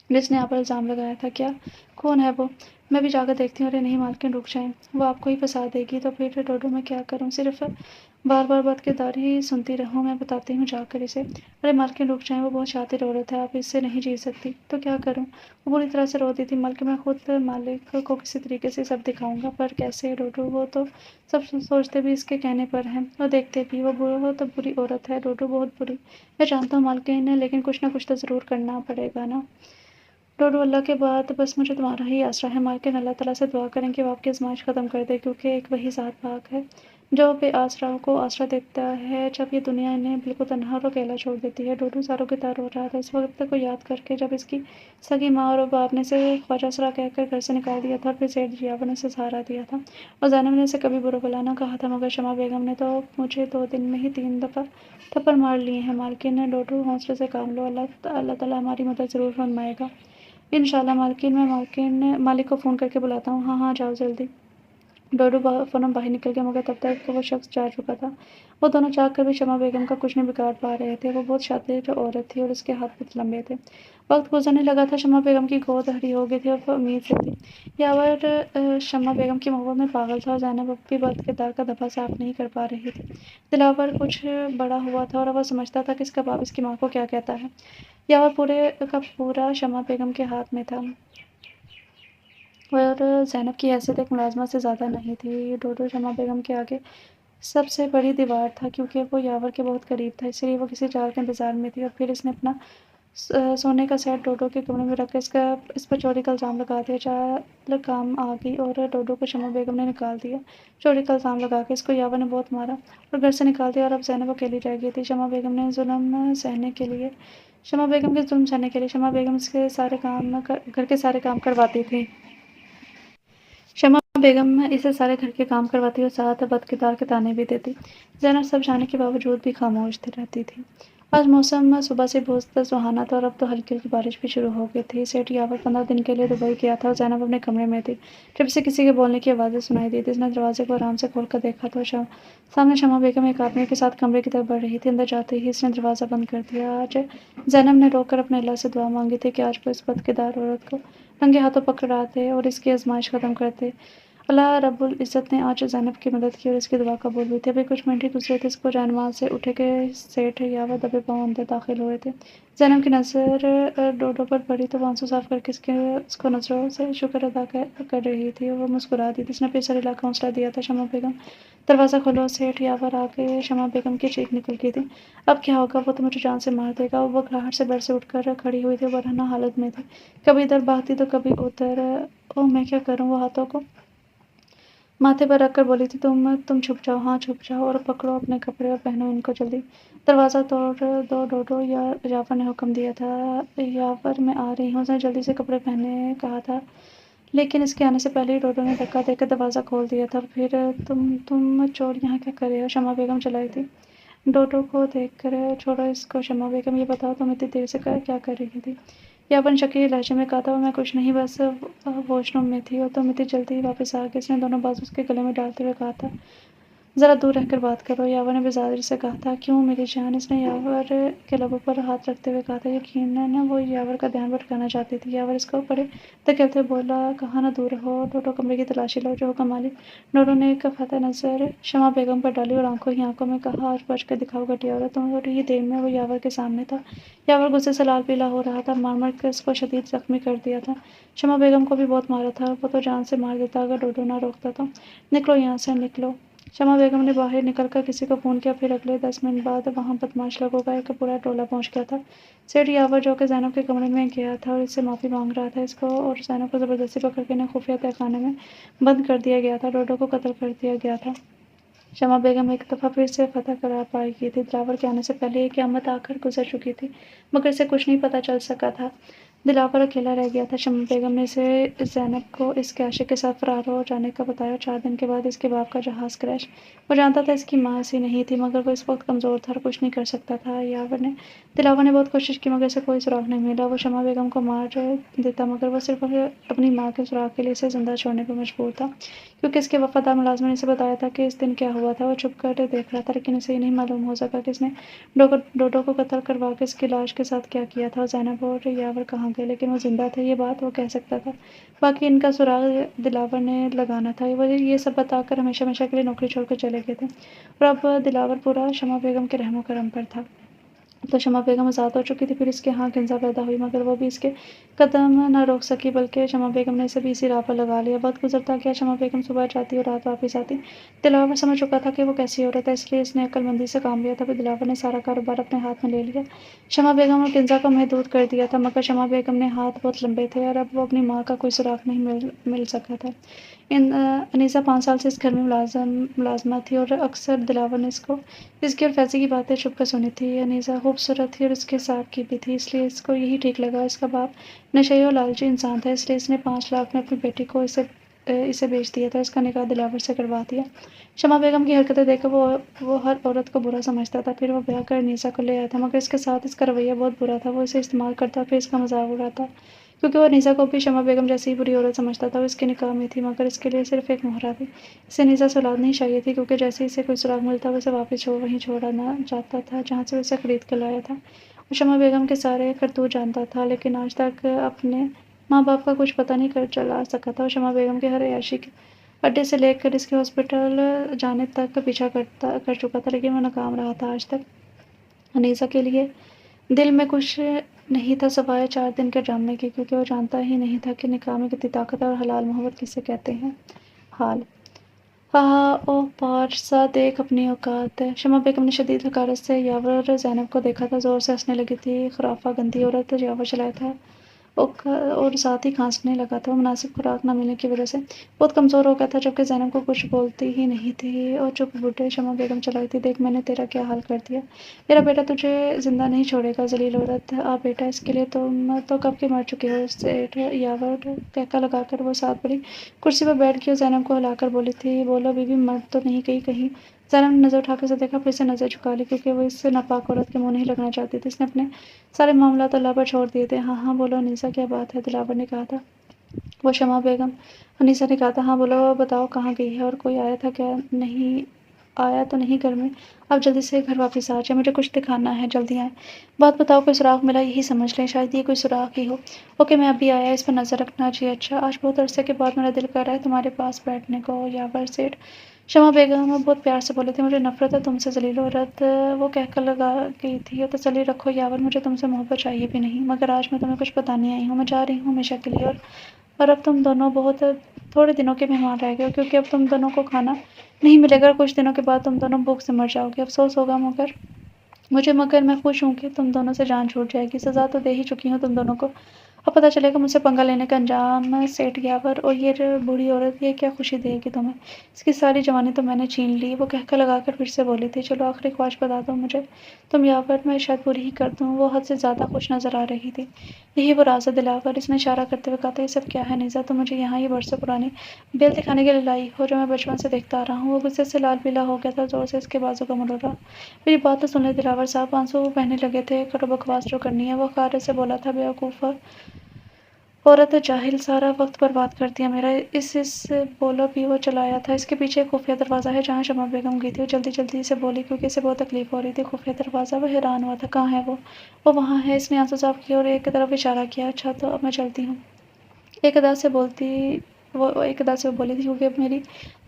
جس نے آپ پر الزام لگایا تھا؟ کیا کون ہے وہ؟ میں بھی جا کر دیکھتی ہوں۔ ارے نہیں مالکن رک جائیں، وہ آپ کو ہی پھنسا دے گی۔ تو پھر ڈوڈو میں کیا کروں، صرف بار بار بد کردار ہی سنتی رہوں؟ میں بتاتی ہوں جا کر اسے۔ ارے مالکن رک جائیں، وہ بہت شاطر عورت ہے، آپ اس سے نہیں جیت سکتی۔ تو کیا کروں؟ وہ بری طرح سے روتی تھی۔ مالکن میں خود مالک کو کسی طریقے سے سب دکھاؤں گا، پر کیسے ڈوڈو؟ وہ تو سب سوچتے بھی اس کے کہنے پر ہیں اور دیکھتے بھی۔ وہ تو بری عورت ہے ڈوڈو، بہت بری۔ میں جانتا ہوں مالکن، لیکن کچھ نہ کچھ تو ضرور کرنا پڑے گا نا ڈوڈو۔ اللہ کے بعد بس مجھے تمہارا ہی آسرا ہے مالکن۔ اللہ تعالیٰ سے دعا کریں کہ وہ آپ کی آزمائش ختم کر دے، کیونکہ ایک وہی ذات پاک ہے جو بے آسراؤں کو آسرا دیتا ہے جب یہ دنیا انہیں بالکل تنہا اور اکیلا چھوڑ دیتی ہے۔ ڈوڈو زاروں کی طرح رو رہا تھا اس وقت کو یاد کر کے جب اس کی سگی ماں اور باپ نے اسے خواجہ سرا کہہ کر گھر سے نکال دیا تھا، اور پھر سیٹھ جیاور نے اسے سہارا دیا تھا اور زینب نے اسے کبھی برا بھلا نہ کہا تھا، مگر شمع بیگم نے تو مجھے 2 دن میں ہی 3 دفعہ تھپڑ مار لیے ہیں۔ مالکن ڈوڈو حوصلے سے کام لو، اللہ تعالیٰ ہماری مدد ضرور فرمائے گا انشاءاللہ۔ مالکن میں مالک کو فون کر کے بلاتا ہوں۔ ہاں جاؤ جلدی۔ ڈوڈو فوراً باہر نکل گیا، مگر تب تک وہ شخص جا چکا تھا۔ وہ دونوں چاہ کر بھی شمع بیگم کا کچھ نہیں بگاڑ پا رہے تھے۔ وہ بہت شاطر عورت تھی اور اس کے ہاتھ بہت لمبے تھے۔ وقت گزرنے لگا تھا، شمع بیگم کی گود ہری ہو گئی تھی اور وہ امید سے تھی۔ یاور شمع بیگم کی محبت میں پاگل تھا اور زینب اب بھی بد کردار کا دفعہ صاف نہیں کر پا رہی تھی۔ دلاور کچھ بڑا ہوا تھا اور وہ سمجھتا تھا کہ اس کا باپ اس کی ماں کو کیا کہتا ہے۔ یاور پورے کا پورا شمع بیگم کے ہاتھ میں تھا اور زینب کی حیثیت ایک ملازمہ سے زیادہ نہیں تھی۔ ڈوڈو شمع بیگم کے آگے سب سے بڑی دیوار تھا، کیونکہ وہ یاور کے بہت قریب تھا، اس لیے وہ کسی چال کے انتظار میں تھی۔ اور پھر اس نے اپنا سونے کا سیٹ ڈوڈو کے کمرے میں رکھ کر اس پر چوری کا الزام لگا دیا۔ چال کام آ گئی اور ڈوڈو کو شمع بیگم نے نکال دیا۔ چوری کا الزام لگا کے اس کو یاور نے بہت مارا اور گھر سے نکال دیا، اور اب زینب اکیلی رہ گئی تھی۔ شمع بیگم کے ظلم سہنے کے لیے شمع بیگم گھر کے سارے کام کرواتی تھی۔ شمع بیگم اسے سارے گھر کے کام کرواتی اور ساتھ بد کردار کے طعنے بھی دیتی۔ زینب سب جاننے کے باوجود بھی خاموش رہتی تھی۔ آج موسم صبح سے بہت سہانا تھا اور اب تو ہلکی ہلکی بارش بھی شروع ہو گئی تھی۔ سیٹھ یاور 15 دن کے لیے دبئی گیا تھا اور زینب اپنے کمرے میں تھی جب اسے کسی کے بولنے کی آوازیں سنائی دی تھی۔ اس نے دروازے کو آرام سے کھول کر دیکھا تو سامنے شمع بیگم ایک آدمی کے ساتھ کمرے کی طرف بڑھ رہی تھی۔ اندر جاتے ہی اس نے دروازہ بند کر دیا۔ آج زینب نے رو کر اپنے اللہ سے دعا مانگی تھی کہ آج وہ اس بد کردار عورت کو ننگے ہاتھوں پکڑا دے اور اس کی آزمائش ختم کر دے۔ اللہ رب العزت نے آج زینب کی مدد کی اور اس کی دعا قبول ہوئی تھی۔ ابھی کچھ منٹ ہی گزرے تھے اس کو جائنماز سے اٹھے کہ سیٹھ یاور دبے پاؤں اندر داخل ہوئے تھے۔ زینب کی نظر ڈوڈو پر پڑی تو وہ آنسو صاف کر کے اس کو نظروں سے شکر ادا کر رہی تھی اور وہ مسکرا دی تھی۔ اس نے پھر سر ہلا کر حوصلہ دیا تھا، شمع بیگم دروازہ کھولو۔ سیٹھ یاور آ گئے۔ شمع بیگم کی چیخ نکل گئی تھی، اب کیا ہوگا، وہ تو مجھے جان سے مار دے گا۔ وہ گھبراہٹ سے بیڈ سے اٹھ کر کھڑی ہوئی تھی، برہنہ حالت میں تھی، کبھی ادھر بھاگتی تو کبھی ادھر۔ اوہ میں کیا کروں؟ وہ ہاتھوں کو ماتھے پر رکھ کر بولی تھی، تم چھپ جاؤ، ہاں چھپ جاؤ اور پکڑو اپنے کپڑے اور پہنو ان کو جلدی۔ دروازہ توڑ دو ڈوڈو، یاور نے حکم دیا تھا۔ یاور میں آ رہی ہوں، اس نے جلدی سے کپڑے پہننے کہا تھا، لیکن اس کے آنے سے پہلے ہی ڈوڈو نے دھکا دے کر دروازہ کھول دیا تھا۔ پھر تم چور یہاں کیا کر رہے ہو؟ شمع بیگم چلائی تھی ڈوڈو کو دیکھ کر۔ چھوڑو اس کو شمع بیگم، یہ بتاؤ تم اتنی دیر سے کیا کر رہی تھی؟ یاور نے شکی لہجے میں کہا تھا، میں کچھ نہیں، بس واش روم میں تھی اور تم اتنی جلدی واپس آ گئے۔ اس نے دونوں بازو اس کے گلے میں ڈالتے ہوئے کہا تھا، ذرا دور رہ کر بات کرو، یاور نے بزادری سے کہا تھا۔ کیوں میری جان؟ اس نے یاور کے لبوں پر ہاتھ رکھتے ہوئے کہا تھا۔ یقیناً وہ یاور کا دھیان بھٹکانا چاہتی تھی۔ یاور اس کو بڑے دھکیلتے ہوئے بولا، کہاں نہ دور رہو، ڈوڈو کمرے کی تلاشی لو، جو حکم مالک۔ ڈوڈو نے ایک فتح نظر شمع بیگم پر ڈالی اور آنکھوں ہی آنکھوں میں کہا، آج بچ کر دکھاؤ گھٹیا عورت۔ تھوڑی ہی دیر میں وہ یاور کے سامنے تھا۔ یاور غصے سے لال پیلا ہو رہا تھا، مار مار کر اس کو شدید زخمی کر دیا تھا۔ شمع بیگم کو بھی بہت مارا تھا، وہ تو جان سے مار دیتا اگر ڈوڈو نہ روکتا تو۔ نکلو یہاں سے، نکلو۔ شمع بیگم نے باہر نکل کر کسی کو فون کیا، پھر اگلے 10 منٹ بعد وہاں بدماش لوگوں کا ایک پورا ٹولہ پہنچ گیا تھا۔ سیٹھ یاور جو کہ زینب کے کمرے میں گیا تھا اور اس سے معافی مانگ رہا تھا، اس کو اور زینب کو زبردستی پکڑ کے انہیں خفیہ تہہ خانے میں بند کر دیا گیا تھا، ڈوڈو کو قتل کر دیا گیا تھا۔ شمع بیگم ایک دفعہ پھر سے فتح قرار پائی گئی تھی۔ دلاور کے آنے سے پہلے یہ قیامت آ کر گزر چکی تھی، مگر اسے کچھ نہیں پتہ چل سکا تھا۔ دلاور اکیلا رہ گیا تھا۔ شمع بیگم نے اسے زینب کو اس کے عاشق کے ساتھ فرار ہو جانے کا بتایا۔ 4 دن کے بعد اس کے باپ کا جہاز کریش۔ وہ جانتا تھا اس کی ماں ایسی نہیں تھی، مگر وہ اس وقت کمزور تھا اور کچھ نہیں کر سکتا تھا۔ دلاور نے بہت کوشش کی مگر اسے کوئی سراغ نہیں ملا۔ وہ شمع بیگم کو مار دیتا مگر وہ صرف اپنی ماں کے سراغ کے لیے اسے زندہ چھوڑنے پر مجبور تھا، کیونکہ اس کے وفادار ملازم نے اسے بتایا تھا کہ اس دن کیا ہوا تھا۔ وہ چھپ کر دیکھ رہا تھا، لیکن اسے یہ نہیں معلوم ہو سکا کہ اس نے ڈوڈو کو قتل کروا کے اس کی لاش کے ساتھ کیا کیا تھا، اور زینب اور یاور کہاں گئے۔ لیکن وہ زندہ تھے، یہ بات وہ کہہ سکتا تھا، باقی ان کا سراغ دلاور نے لگانا تھا۔ وہ یہ سب بتا کر ہمیشہ ہمیشہ کے لیے نوکری چھوڑ کر چلے گئے تھے، اور اب دلاور پورا شمع بیگم کے رحم و کرم پر تھا۔ تو شمع بیگم آزاد ہو چکی تھی، پھر اس کے ہاں کنزا پیدا ہوئی، مگر وہ بھی اس کے قدم نہ روک سکی، بلکہ شمع بیگم نے اسے بھی اسی راہ پر لگا لیا۔ وقت گزرتا گیا، شمع بیگم صبح جاتی اور رات واپس آتی۔ دلاور سمجھ چکا تھا کہ وہ کیسی عورت ہے، اس لیے اس نے عقل مندی سے کام لیا تھا۔ پھر دلاور نے سارا کاروبار اپنے ہاتھ میں لے لیا، شمع بیگم اور کنزا کو محدود کر دیا تھا، مگر شمع بیگم نے ہاتھ بہت لمبے تھے اور اب وہ اپنی ماں کا کوئی سراغ نہیں مل سکا تھا۔ انیسہ 5 سال سے اس گھر میں ملازمت تھی اور اکثر دلاور نے اس کی اور فیضی کی باتیں چھپ کر سنی تھی۔ انیسہ خوبصورت تھی اور اس کے صاحب کی بھی تھی، اس لیے اس کو یہی ٹھیک لگا۔ اس کا باپ نشئی اور لالچی انسان تھا، اس لیے اس نے 5 لاکھ میں اپنی بیٹی کو اسے بیچ دیا تھا، اس کا نکاح دلاور سے کروا دیا۔ شمع بیگم کی حرکتیں دیکھ کر وہ ہر عورت کو برا سمجھتا تھا، پھر وہ بیاہ کر انیسہ کو لے آیا تھا، مگر اس کے ساتھ اس کا رویہ بہت برا تھا۔ وہ اسے استعمال کرتا پھر اس کا مذاق اڑاتا، کیونکہ وہ انیسہ کو بھی شمع بیگم جیسی ہی بری عورت سمجھتا تھا۔ وہ اس کے نکاح میں تھی، مگر اس کے لیے صرف ایک مہرہ تھی۔ اسے انیسہ سے اولاد نہیں چاہیے تھی، کیونکہ جیسے ہی اسے کوئی سراغ ملتا وہ اسے واپس وہیں چھوڑنا چاہتا تھا جہاں سے وہ اسے خرید کر لایا تھا۔ وہ شمع بیگم کے سارے کرتوت جانتا تھا، لیکن آج تک اپنے ماں باپ کا کچھ پتہ نہیں چلا سکا تھا۔ وہ شمع بیگم کے ہر عیاشی کے اڈے سے لے کر اس کے ہاسپٹل جانے تک پیچھا کر چکا تھا، لیکن وہ ناکام رہا تھا۔ آج تک انیسہ کے لیے دل میں کچھ نہیں تھا سوائے 4 دن کے ڈرامے کے، کیونکہ وہ جانتا ہی نہیں تھا کہ نکاح میں کتنی طاقت ہے اور حلال محبت کسے کہتے ہیں۔ حال اوہ پارسا دیکھ اپنی اوقات۔ شمع بیگم نے شدید حقارت سے یاور اور زینب کو دیکھا تھا، زور سے ہنسنے لگی تھی۔ خرافہ گندی عورت، یاور چلایا تھا اور ساتھ ہی کھانسنے لگا تھا۔ وہ مناسب خوراک نہ ملنے کی وجہ سے بہت کمزور ہو گیا تھا، جبکہ زینب کو کچھ بولتی ہی نہیں تھی اور چپ بڈھے شمع بیگم چلائی تھی۔ دیکھ میں نے تیرا کیا حال کر دیا، میرا بیٹا تجھے زندہ نہیں چھوڑے گا، ذلیل عورت۔ آ بیٹا، اس کے لیے تم تو کب کی مر چکی ہو۔ سیٹھ یاور کہکا لگا کر وہ ساتھ بڑی کرسی پر بیٹھ گئی اور زینب کو ہلا کر بولی تھی، بولو بی بی، مر تو نہیں گئی کہیں؟ زینب نے نظر اٹھا کر اسے دیکھا، پھر سے نظر جھکا لی، کیونکہ وہ اس ناپاک عورت کے منہ نہیں لگنا چاہتی تھی۔ اس نے اپنے سارے معاملات اللہ پر چھوڑ دیے تھے۔ ہاں ہاں بولو انیسہ، کیا بات ہے؟ دلاور نے کہا تھا۔ وہ شمع بیگم انیسہ نے کہا تھا، ہاں بولو، بتاؤ کہاں گئی ہے، اور کوئی آیا تھا کیا؟ نہیں آیا تو نہیں گھر میں، اب جلدی سے گھر واپس آ جائے، مجھے کچھ دکھانا ہے، جلدی آئیں۔ بات بتاؤ، کوئی سراغ ملا؟ یہی سمجھ لیں، شاید یہ کوئی سراغ ہی ہو۔ اوکے، میں ابھی آیا، اس پر نظر رکھنا۔ جی اچھا۔ آج بہت عرصے کے بعد میرا دل کر رہا ہے تمہارے پاس بیٹھنے کو، یاور سیٹھ۔ شمع بیگم بہت پیار سے بولی تھی، مجھے نفرت ہے تم سے، ذلیل عورت۔ وہ کہکا لگا گئی تھی، تسلی رکھو یاور، مجھے تم سے محبت چاہیے بھی نہیں، مگر آج میں تمہیں کچھ بتانے آئی ہوں۔ میں جا رہی ہوں ہمیشہ کے لیے، اور اب تم دونوں بہت تھوڑے دنوں کے مہمان رہ گئے ہو، کیونکہ اب تم دونوں کو کھانا نہیں ملے گا اور کچھ دنوں کے بعد تم دونوں بھوک سے مر جاؤ گے۔ افسوس ہوگا مگر میں خوش ہوں کہ تم دونوں سے جان چھوٹ جائے گی۔ سزا تو دے ہی چکی ہوں تم دونوں کو، اب پتہ چلے گا مجھ سے پنگا لینے کا انجام۔ سیٹھ یاور، اور یہ بوڑھی عورت، یہ کیا خوشی دے گی تمہیں؟ اس کی ساری جوانی تو میں نے چھین لی۔ وہ کہکا لگا کر پھر سے بولی تھی، چلو آخری خواہش بتا دو مجھے تم یاور، میں شاید پوری ہی کر دوں۔ وہ حد سے زیادہ خوش نظر آ رہی تھی۔ یہی وہ راز ہے دلاور، اس نے اشارہ کرتے ہوئے کہا تھا۔ یہ سب کیا ہے نیزا؟ تم مجھے یہاں یہ برسوں پرانی بیل دکھانے کے لیے لائی ہو، جو میں بچپن سے دیکھتا آ رہا ہوں۔ وہ غصے سے لال پیلا ہو گیا تھا، زور سے اس کے بازو کا مروڑا۔ میری بات تو سن لے دلاور صاحب، آنسو بہنے لگے تھے۔ کرو بکواس جو کرنی ہے، وہ حقارت سے بولا تھا، بیوقوف عورت جاہل سارا وقت برباد کر دیا میرا۔ اس بولو بھی وہ چلایا تھا، اس کے پیچھے ایک خفیہ دروازہ ہے جہاں شمع بیگم گئی تھی۔ وہ جلدی جلدی سے بولی کیونکہ اسے بہت تکلیف ہو رہی تھی۔ خفیہ دروازہ؟ وہ حیران ہوا تھا۔ کہاں ہے وہ؟ وہ وہاں ہے۔ اس نے آنسو صاف کیے اور ایک طرف اشارہ کیا۔ اچھا تو اب میں چلتی ہوں۔ ایک ادا سے وہ بولی تھی کیونکہ اب میری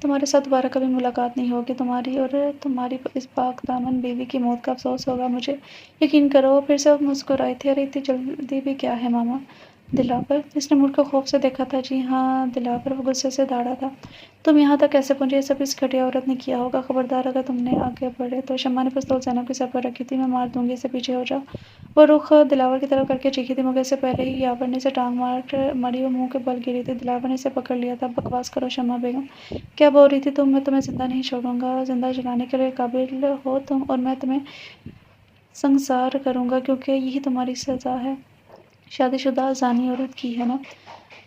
تمہارے ساتھ دوبارہ کبھی ملاقات نہیں ہوگی۔ تمہاری اور تمہاری اس پاک دامن بیوی کی موت کا افسوس ہوگا مجھے، یقین کرو۔ پھر سے وہ مسکرائی تھی۔ ارے اتنی جلدی بھی کیا ہے ماما؟ دلاور؟ اس نے مڑ کر خوف سے دیکھا تھا۔ جی ہاں دلاور، وہ غصے سے داڑا تھا۔ تم یہاں تک کیسے پہنچے؟ یہ سب اس گھٹیا عورت نے کیا ہوگا۔ خبردار اگر تم نے آگے بڑھے تو۔ شمع نے پستول زینب کے سر پر رکھی تھی۔ میں مار دوں گی اسے، پیچھے ہو جاؤ۔ وہ رخ دلاور کی طرف کر کے چیخی تھی مگر اس سے پہلے ہی یاور نے اسے ٹانگ ماری اور منہ کے بل گری تھی۔ دلاور نے اسے پکڑ لیا تھا۔ بکواس کرو شمع بیگم، کیا بول رہی تھی تم؟ میں تمہیں زندہ نہیں چھوڑوں گا۔ زندہ جلانے کے لیے قابل ہو تم، اور میں تمہیں سنسار کروں گا کیونکہ یہی تمہاری سزا ہے۔ شادی شدہ زانی عورت کی ہے نا؟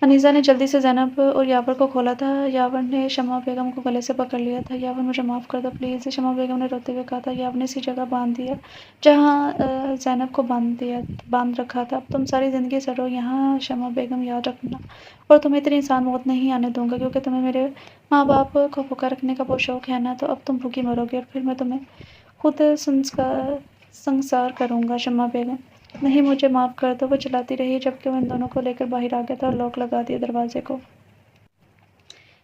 انیسہ نے جلدی سے زینب اور یاور کو کھولا تھا۔ یاور نے شمع بیگم کو گلے سے پکڑ لیا تھا۔ یاور مجھے معاف کر دو پلیز، شمع بیگم نے روتے ہوئے کہا تھا۔ یاور نے اسی جگہ باندھ دیا جہاں زینب کو باندھ رکھا تھا۔ اب تم ساری زندگی سڑو یہاں شمع بیگم، یاد رکھنا، اور تمہیں اتنی آسان موت نہیں آنے دوں گا کیونکہ تمہیں میرے ماں باپ کو بھوکا رکھنے کا بہت شوق ہے نا، تو اب تم بھوکی مرو گی اور پھر میں تمہیں خود سنسار کروں گا شمع بیگم۔ نہیں مجھے معاف کر دو۔ وہ چلاتی رہی جبکہ وہ ان دونوں کو لے کر باہر آ گیا تھا اور لاک لگا دیا دروازے کو۔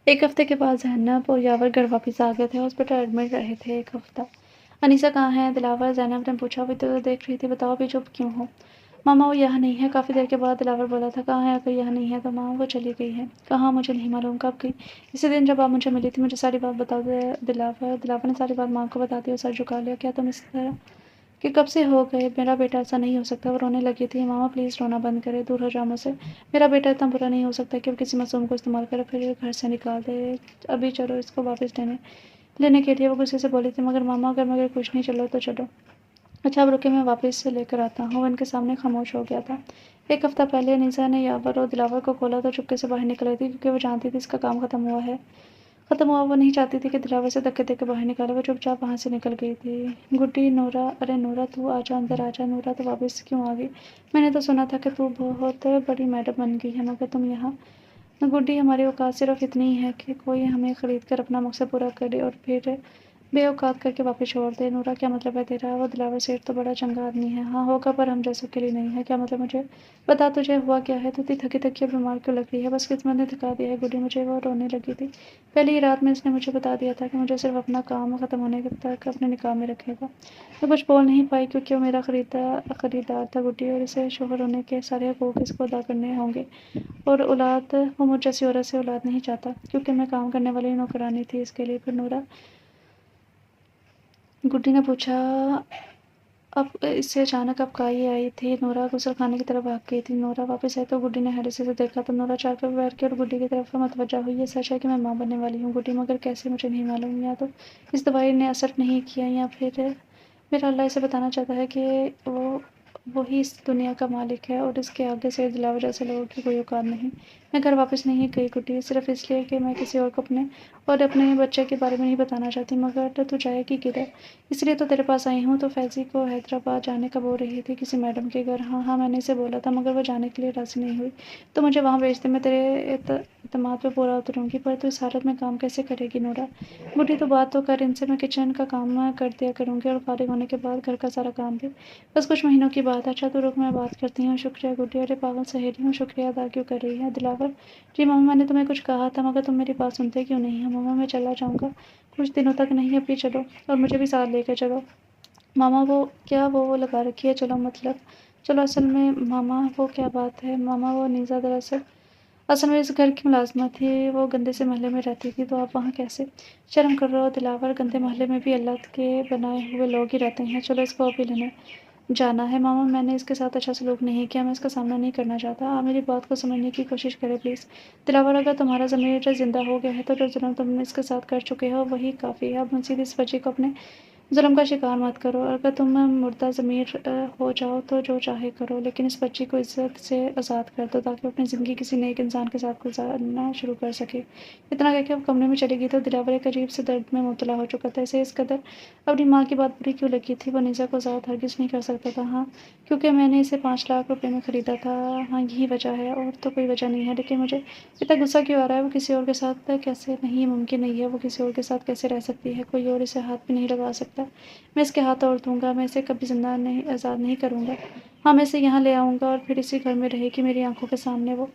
ایک ہفتے کے بعد زینب اور یاور گھر واپس آ گئے تھے۔ ہاسپٹل ایڈمٹ رہے تھے ایک ہفتہ۔ انیسہ کہاں ہے؟ دلاور؟ زینب نے پوچھا۔ وہ تو دیکھ رہی تھی۔ بتاؤ ابھی چپ کیوں ہو؟ ماما وہ یہاں نہیں ہے۔ کافی دیر کے بعد دلاور بولا تھا۔ کہاں ہے؟ اگر یہاں نہیں ہے تو ماما وہ چلی گئی ہے۔ کہاں؟ مجھے نہیں معلوم۔ کب گئی؟ اسی دن جب آپ مجھے ملی تھی۔ مجھے ساری بات بتاؤ دلاور نے ساری بات ماں کو بتا دی اور سر جھکا لیا۔ کیا تم اس طرح کہ کب سے ہو گئے؟ میرا بیٹا ایسا نہیں ہو سکتا۔ وہ رونے لگی تھی۔ ماما پلیز رونا بند کرے، دور ہو جاؤ مجھ سے۔ میرا بیٹا اتنا برا نہیں ہو سکتا کہ وہ کسی معصوم کو استعمال کرے پھر گھر سے نکال دے۔ ابھی چلو اس کو واپس لینے کے لیے۔ وہ غصے سے بولی تھی۔ مگر ماما اگر مگر کچھ نہیں، چلو تو چلو۔ اچھا اب رکے، میں واپس لے کر آتا ہوں۔ وہ ان کے سامنے خاموش ہو گیا تھا۔ ایک ہفتہ پہلے انیسہ نے یاور اور دلاور کو کھولا تو چپکے سے باہر نکل آئی تھی کیونکہ وہ جانتی تھی اس کا کام ختم ہوا۔ وہ نہیں چاہتی تھی کہ دلاور سے دھکے دے کے باہر نکالے۔ وہ چپ چاپ وہاں سے نکل گئی تھی۔ گڈی نورا، ارے نورا تو آجا، اندر آجا۔ نورا تو واپس کیوں آ گئی؟ میں نے تو سنا تھا کہ تو بہت بڑی میڈم بن گئی ہے مگر تم یہاں؟ گڈی ہماری اوقات صرف اتنی ہی ہے کہ کوئی ہمیں خرید کر اپنا مقصد پورا کرے اور پھر بے اوقات کر کے واپس چھوڑ دے۔ نورا کیا مطلب ہے تیرا؟ وہ دلاور سیٹھ تو بڑا چنگا آدمی ہے۔ ہاں ہوگا پر ہم جیسوں کے لیے نہیں ہے۔ کیا مطلب؟ مجھے بتا تجھے ہوا کیا ہے؟ تو اتنی تھکی تھکی اور بیمار کیوں لگ رہی ہے؟ بس قسمت نے تھکا دیا ہے گڈی مجھے۔ وہ رونے لگی تھی۔ پہلی ہی رات میں اس نے مجھے بتا دیا تھا کہ مجھے صرف اپنا کام ختم ہونے تک اپنے نکاح میں رکھے گا۔ میں کچھ بول نہیں پائی کیونکہ وہ میرا خریدار تھا گڈی، اور اسے شوہر ہونے کے سارے حقوق اس کو ادا کرنے ہوں گے، اور اولاد وہ مجھ جیسی عورت سے اولاد نہیں چاہتا کیونکہ میں کام کرنے والی نوکرانی تھی اس کے لیے۔ پھر نورا؟ گڈی نے پوچھا۔ اب اس سے اچانک اب کائی آئی تھی؟ نورا غسل خانے کی طرف بھاگ گئی تھی۔ نورا واپس آئی تو گڈی نے حیرت سے دیکھا تو نورا چارپائی پر بیٹھ کے اور گڈی کی طرف متوجہ ہوئی۔ یہ سچ ہے کہ میں ماں بننے والی ہوں گڈی، مگر کیسے مجھے نہیں معلوم۔ یا تو اس دوائی نے اثر نہیں کیا یا پھر میرا اللہ اسے بتانا چاہتا ہے کہ وہی اس دنیا کا مالک ہے اور اس کے آگے سے دلاور جیسے لوگوں کی کوئی اوقات نہیں۔ میں گھر واپس نہیں گئی گڈی، صرف اس لیے کہ میں کسی اور کو اپنے بچے کے بارے میں نہیں بتانا چاہتی۔ مگر تو جائے گی کدھر؟ اس لیے تو تیرے پاس آئی ہوں۔ تو فیضی کو حیدرآباد جانے کا بول رہی تھی کسی میڈم کے گھر۔ ہاں میں نے اسے بولا تھا مگر وہ جانے کے لیے راضی نہیں ہوئی۔ تو مجھے وہاں بھیج دے، میں تیرے اعتماد پہ پورا اتروں گی، پر تو اس حالت میں کام کیسے کرے گی نورا؟ گڈی تو بات تو کر ان سے، میں کچن کا کام کر دیا کروں گی اور فارغ ہونے کے بعد گھر کا سارا کام بھی، بس کچھ مہینوں کی بات ہے۔ اچھا تو رک، میں بات کرتی ہوں۔ شکریہ گڈی۔ ارے پاگل سہیلی ہوں، شکریہ ادا کیوں کر رہی ہے؟ دلاور؟ جی ماما میں نے تمہیں کچھ کہا تھا مگر تم میری بات سنتے کیوں نہیں ہو؟ ماما میں چلا جاؤں گا کچھ دنوں تک۔ نہیں ابھی چلو، اور مجھے بھی ساتھ لے کے چلو۔ ماما وہ کیا وہ لگا رکھی ہے چلو مطلب؟ چلو اصل میں ماما وہ کیا بات ہے؟ ماما وہ انیسہ اصل میں اس گھر کی ملازمت تھی، وہ گندے سے محلے میں رہتی تھی، تو آپ وہاں کیسے؟ شرم کرو دلاور، گندے محلے میں بھی اللہ کے بنائے ہوئے لوگ ہی رہتے ہیں۔ چلو اس کو ابھی لینے جانا ہے۔ ماما میں نے اس کے ساتھ اچھا سلوک نہیں کیا، میں اس کا سامنا نہیں کرنا چاہتا۔ آپ میری بات کو سمجھنے کی کوشش کریں پلیز۔ دلاور اگر تمہارا ضمیر زندہ ہو گیا ہے تو جو ظلم تم نے اس کے ساتھ کر چکے ہو وہی کافی ہے۔ اب مزید اس بچی کو اپنے ظلم کا شکار مت کرو، اگر تم مردہ ضمیر ہو جاؤ تو جو چاہے کرو، لیکن اس بچی کو عزت سے آزاد کر دو تاکہ وہ اپنی زندگی کسی نیک انسان کے ساتھ گزارنا شروع کر سکے۔ اتنا کہہ کے وہ کمرے میں چلی گئی تو دلاور ایک عجیب سے درد میں مبتلا ہو چکا تھا۔ اسے اس قدر اپنی ماں کی بات بری کیوں لگی تھی؟ وہ نیزا کو آزاد ہرگز نہیں کر سکتا تھا۔ ہاں، کیونکہ میں نے اسے 5 لاکھ روپے میں خریدا تھا۔ ہاں، یہی وجہ ہے، اور تو کوئی وجہ نہیں ہے۔ لیکن مجھے اتنا غصہ کیوں آ رہا ہے؟ وہ کسی اور کے ساتھ کیسے؟ نہیں، ممکن نہیں ہے، وہ کسی اور کے ساتھ کیسے رہ سکتی ہے؟ کوئی اور اسے ہاتھ بھی نہیں لگا سکتا۔ میں اس کے ہاتھ توڑ دوں گا، میں اسے کبھی زندہ نہیں آزاد نہیں کروں گا۔ ہاں، میں اسے یہاں لے آؤں گا اور پھر اسی گھر میں رہے گی میری آنکھوں کے سامنے وہ۔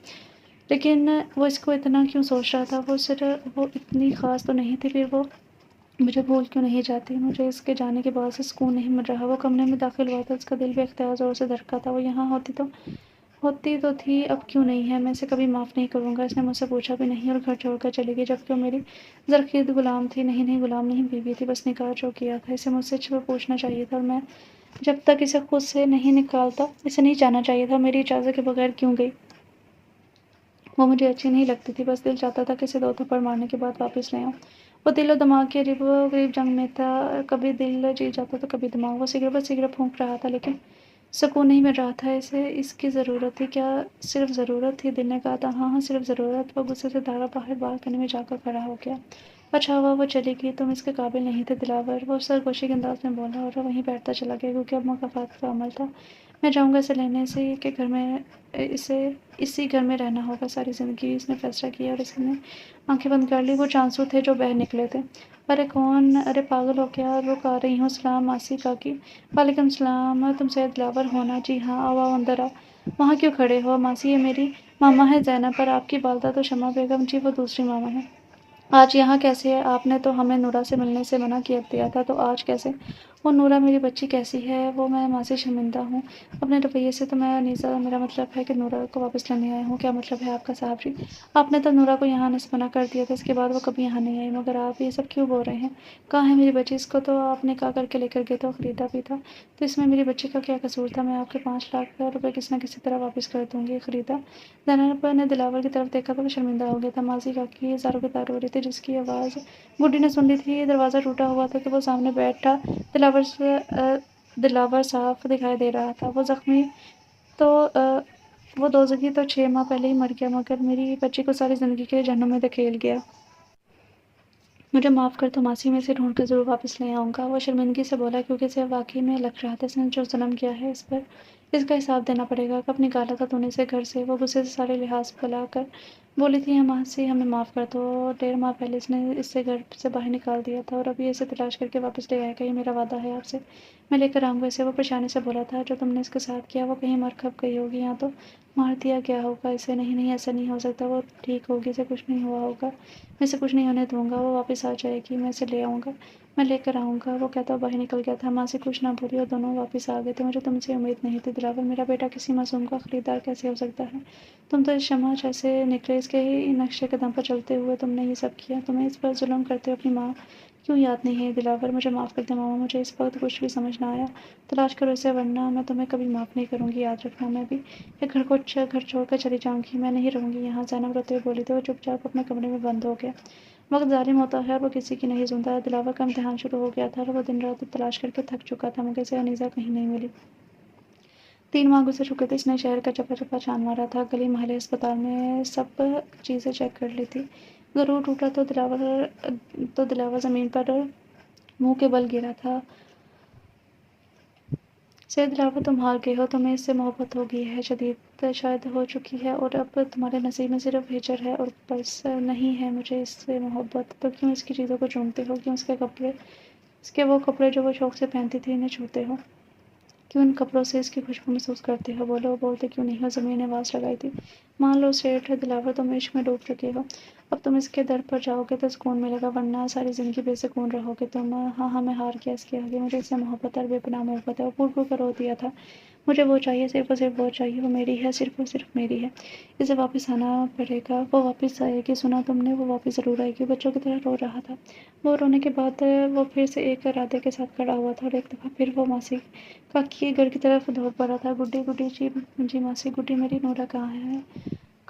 لیکن وہ اس کو اتنا کیوں سوچ رہا تھا؟ وہ اتنی خاص تو نہیں تھی، پھر وہ مجھے بھول کیوں نہیں جاتی؟ مجھے اس کے جانے کے بعد سے سکون نہیں مل رہا۔ وہ کمرے میں داخل ہوا تھا، اس کا دل بے اختیار زور سے دھڑکا تھا۔ وہ یہاں ہوتی تو تھی، اب کیوں نہیں ہے؟ میں اسے کبھی معاف نہیں کروں گا۔ اس نے مجھ سے پوچھا بھی نہیں اور گھر چھوڑ کر چلی گئی، جبکہ وہ میری زرخیز غلام تھی۔ نہیں، غلام نہیں، بیوی تھی، بس نکاح جو کیا تھا۔ اسے مجھ سے پوچھنا چاہیے تھا، اور میں جب تک اسے خود سے نہیں نکالتا اسے نہیں جانا چاہیے تھا۔ میری اجازت کے بغیر کیوں گئی؟ وہ مجھے اچھی نہیں لگتی تھی، بس دل چاہتا تھا کہ اسے 2 تھپڑ مارنے کے بعد واپس لے آؤں۔ وہ دل و دماغ کی عجیب و غریب جنگ میں تھا، کبھی دل جیت جاتا تو کبھی دماغ۔ وہ سگریٹ پر سگریٹ پھونک رہا تھا لیکن سکون نہیں مل رہا تھا۔ اسے اس کی ضرورت تھی، کیا صرف ضرورت تھی؟ دل نے کہا تھا ہاں، صرف ضرورت۔ وہ غصے سے دھاڑا باہر بالکنی میں جا کر کھڑا ہو گیا۔ اچھا ہوا وہ چلی گئی، تم اس کے قابل نہیں تھے دلاور، وہ سرگوشی کے انداز میں بولا اور وہیں بیٹھتا چلا گیا، کیونکہ اب مکافات کا عمل تھا۔ میں جاؤں گا اسے لینے، اسے اسی گھر میں رہنا ہوگا ساری زندگی، اس نے فیصلہ کیا، اور اس نے آنکھیں بند کر لی۔ وہ چانسو تھے جو بہہ نکلے تھے۔ ارے کون؟ ارے پاگل ہو کیا؟ رک آ رہی ہوں۔ سلام ماسی کاکی۔ وعلیکم السلام، تم سید دلاور ہو نا؟ جی ہاں، آؤ آؤ اندر آؤ۔ وہاں کیوں کھڑے ہو؟ ماسی، یہ میری ماما ہے زینب، اور آپ کی والدہ تو شمع بیگم۔ جی، وہ دوسری ماما ہے۔ آج یہاں کیسے ہے؟ آپ نے تو ہمیں نورا سے ملنے سے منع کیا دیا تھا، تو آج کیسے؟ وہ نورا میری بچی کیسی ہے؟ وہ میں ماسی شرمندہ ہوں اپنے رویے سے، تو میں نیزا، میرا مطلب ہے کہ نورا کو واپس لینے آیا ہوں۔ کیا مطلب ہے آپ کا صاحب جی؟ آپ نے تو نورا کو یہاں آنے سے منع کر دیا تھا، اس کے بعد وہ کبھی یہاں نہیں آئی، مگر آپ یہ سب کیوں بول رہے ہیں؟ کہاں ہے میری بچی؟ اس کو تو آپ نکاح کر کے لے کر گئے تھے اور خریدا بھی تھا، تو اس میں میری بچی کا کیا قصور تھا؟ میں آپ کے 5 لاکھ روپے کسی نہ کسی طرح واپس کر دوں گی۔ خریدا؟ زینب نے دلاور کی طرف دیکھا تو وہ شرمندہ ہو گیا تھا۔ ماسی کاکی زاروں کی تار ہو رہی تھی، جس کی آواز گڈی نے سن لی تھی۔ دروازہ ٹوٹا ہوا تھا کہ وہ سامنے بیٹھا دلاور صاف دکھائی دے رہا تھا۔ تو وہ دوزخی تو 6 ماہ پہلے ہی مر گیا، مگر میری بچی کو ساری زندگی کے لیے جہنم میں دھکیل گیا۔ مجھے معاف کر دو ماسی، میں اسے ڈھونڈ کر ضرور واپس لے آؤں گا۔ وہ شرمندگی سے بولا، کیونکہ اسے واقعی میں لگ رہا تھا اس نے جو ظلم کیا ہے اس کا حساب دینا پڑے گا۔ کب نکالا تھا تو نے اسے گھر سے؟ وہ غصے سے سارے لحاظ بھلا کر بولی تھی، ماسی ہمیں معاف کر دو، 1.5 ماہ پہلے اس نے اسے گھر سے باہر نکال دیا تھا، اور ابھی اسے تلاش کر کے واپس لے آئے گا، یہ میرا وعدہ ہے آپ سے، میں لے کر آؤں گا اسے۔ وہ پریشانی سے بولا تھا، جو تم نے اس کے ساتھ کیا وہ کہیں مر کھپ گئی ہوگی، یا تو مار دیا گیا ہوگا اسے۔ نہیں، ایسا نہیں ہو سکتا، وہ ٹھیک ہوگی، اسے کچھ نہیں ہوا ہوگا، میں اسے کچھ نہیں ہونے دوں گا، وہ واپس آ جائے گی، میں اسے لے آؤں گا، میں لے کر آؤں گا۔ وہ کہتا باہر نکل گیا تھا۔ ماسی کچھ نہ بولی اور دونوں واپس آ گئے تھے۔ مجھے تم سے امید نہیں تھی دلاور، میرا بیٹا کسی معصوم کا خریدار کیسے ہو سکتا ہے؟ تم تو اس شمع جیسے نکلے، اس کے ہی نقشے قدم پر چلتے ہوئے تم نے یہ سب کیا، تمہیں اس پر ظلم کرتے اپنی ماں کیوں یاد نہیں ہے دلاور؟ مجھے معاف کر دے ماما، مجھے اس وقت کچھ بھی سمجھ نہ آیا، تلاش کرو اسے ورنہ میں تمہیں کبھی معاف نہیں کروں گی، یاد رکھنا، میں بھی یہ گھر چھوڑ کر چلی جاؤں گی، میں نہیں رہوں گی یہاں۔ زینب روتے ہوئے بولی تو وہ چپ چاپ اپنے کمرے میں بند ہو گیا۔ وقت ظالم ہوتا ہے اور وہ کسی کی نہیں سنتا۔ دلاور کا امتحان شروع ہو گیا تھا اور وہ دن رات تلاش کر کے تھک چکا تھا، مگر اسے انیزا کہیں نہیں ملی۔ 3 ماہ گزر چکے تھے، اس نے شہر کا چپا چپا چھان مارا تھا، گلی محلے اسپتال میں سب چیزیں چیک کر لی تھی۔ ضرور ٹوٹا تو دلاور زمین پر منہ کے بل گرا تھا۔ سید دلاور، تم ہار گئے ہو، تمہیں اس سے محبت ہو گئی ہے، شدید شاید ہو چکی ہے، اور اب تمہارے نصیب میں صرف ہجر ہے اور بس۔ نہیں ہے مجھے اس سے محبت، تو کیوں اس کی چیزوں کو چومتے ہو؟ کیوں اس کے وہ کپڑے جو وہ شوق سے پہنتی تھی انہیں چھوتے ہو؟ کیوں ان کپڑوں سے اس کی خوشبو محسوس کرتے ہو؟ بولو، بولتے کیوں نہیں ہو؟ زمین نے آواز لگائی تھی۔ مان لو سیٹھ دلاور، تم عشق میں ڈوب چکے ہو، اب تم اس کے در پر جاؤ گے تو سکون ملے گا، ورنہ ساری زندگی بے سکون رہو گے تم۔ ہاں، میں ہار گیا اس کے آگے، مجھے اس سے محبت اور بے پناہ محبت ہے۔ وہ پھوٹ پھوٹ کر رو دیا تھا۔ مجھے وہ چاہیے، صرف اور صرف وہ چاہیے، وہ میری ہے، صرف اور صرف میری ہے، اسے واپس آنا پڑے گا، وہ واپس آئے گی، سنا تم نے، وہ واپس ضرور آئے گی۔ بچوں کی طرح رو رہا تھا وہ۔ رونے کے بعد وہ پھر سے ایک ارادے کے ساتھ کھڑا ہوا تھا، اور ایک دفعہ پھر وہ ماسی کاکی کے گھر کی طرف دوڑ پڑا تھا۔ گڈی، گڈی، جی ماسی، گڈی میری، نورا کہاں ہے؟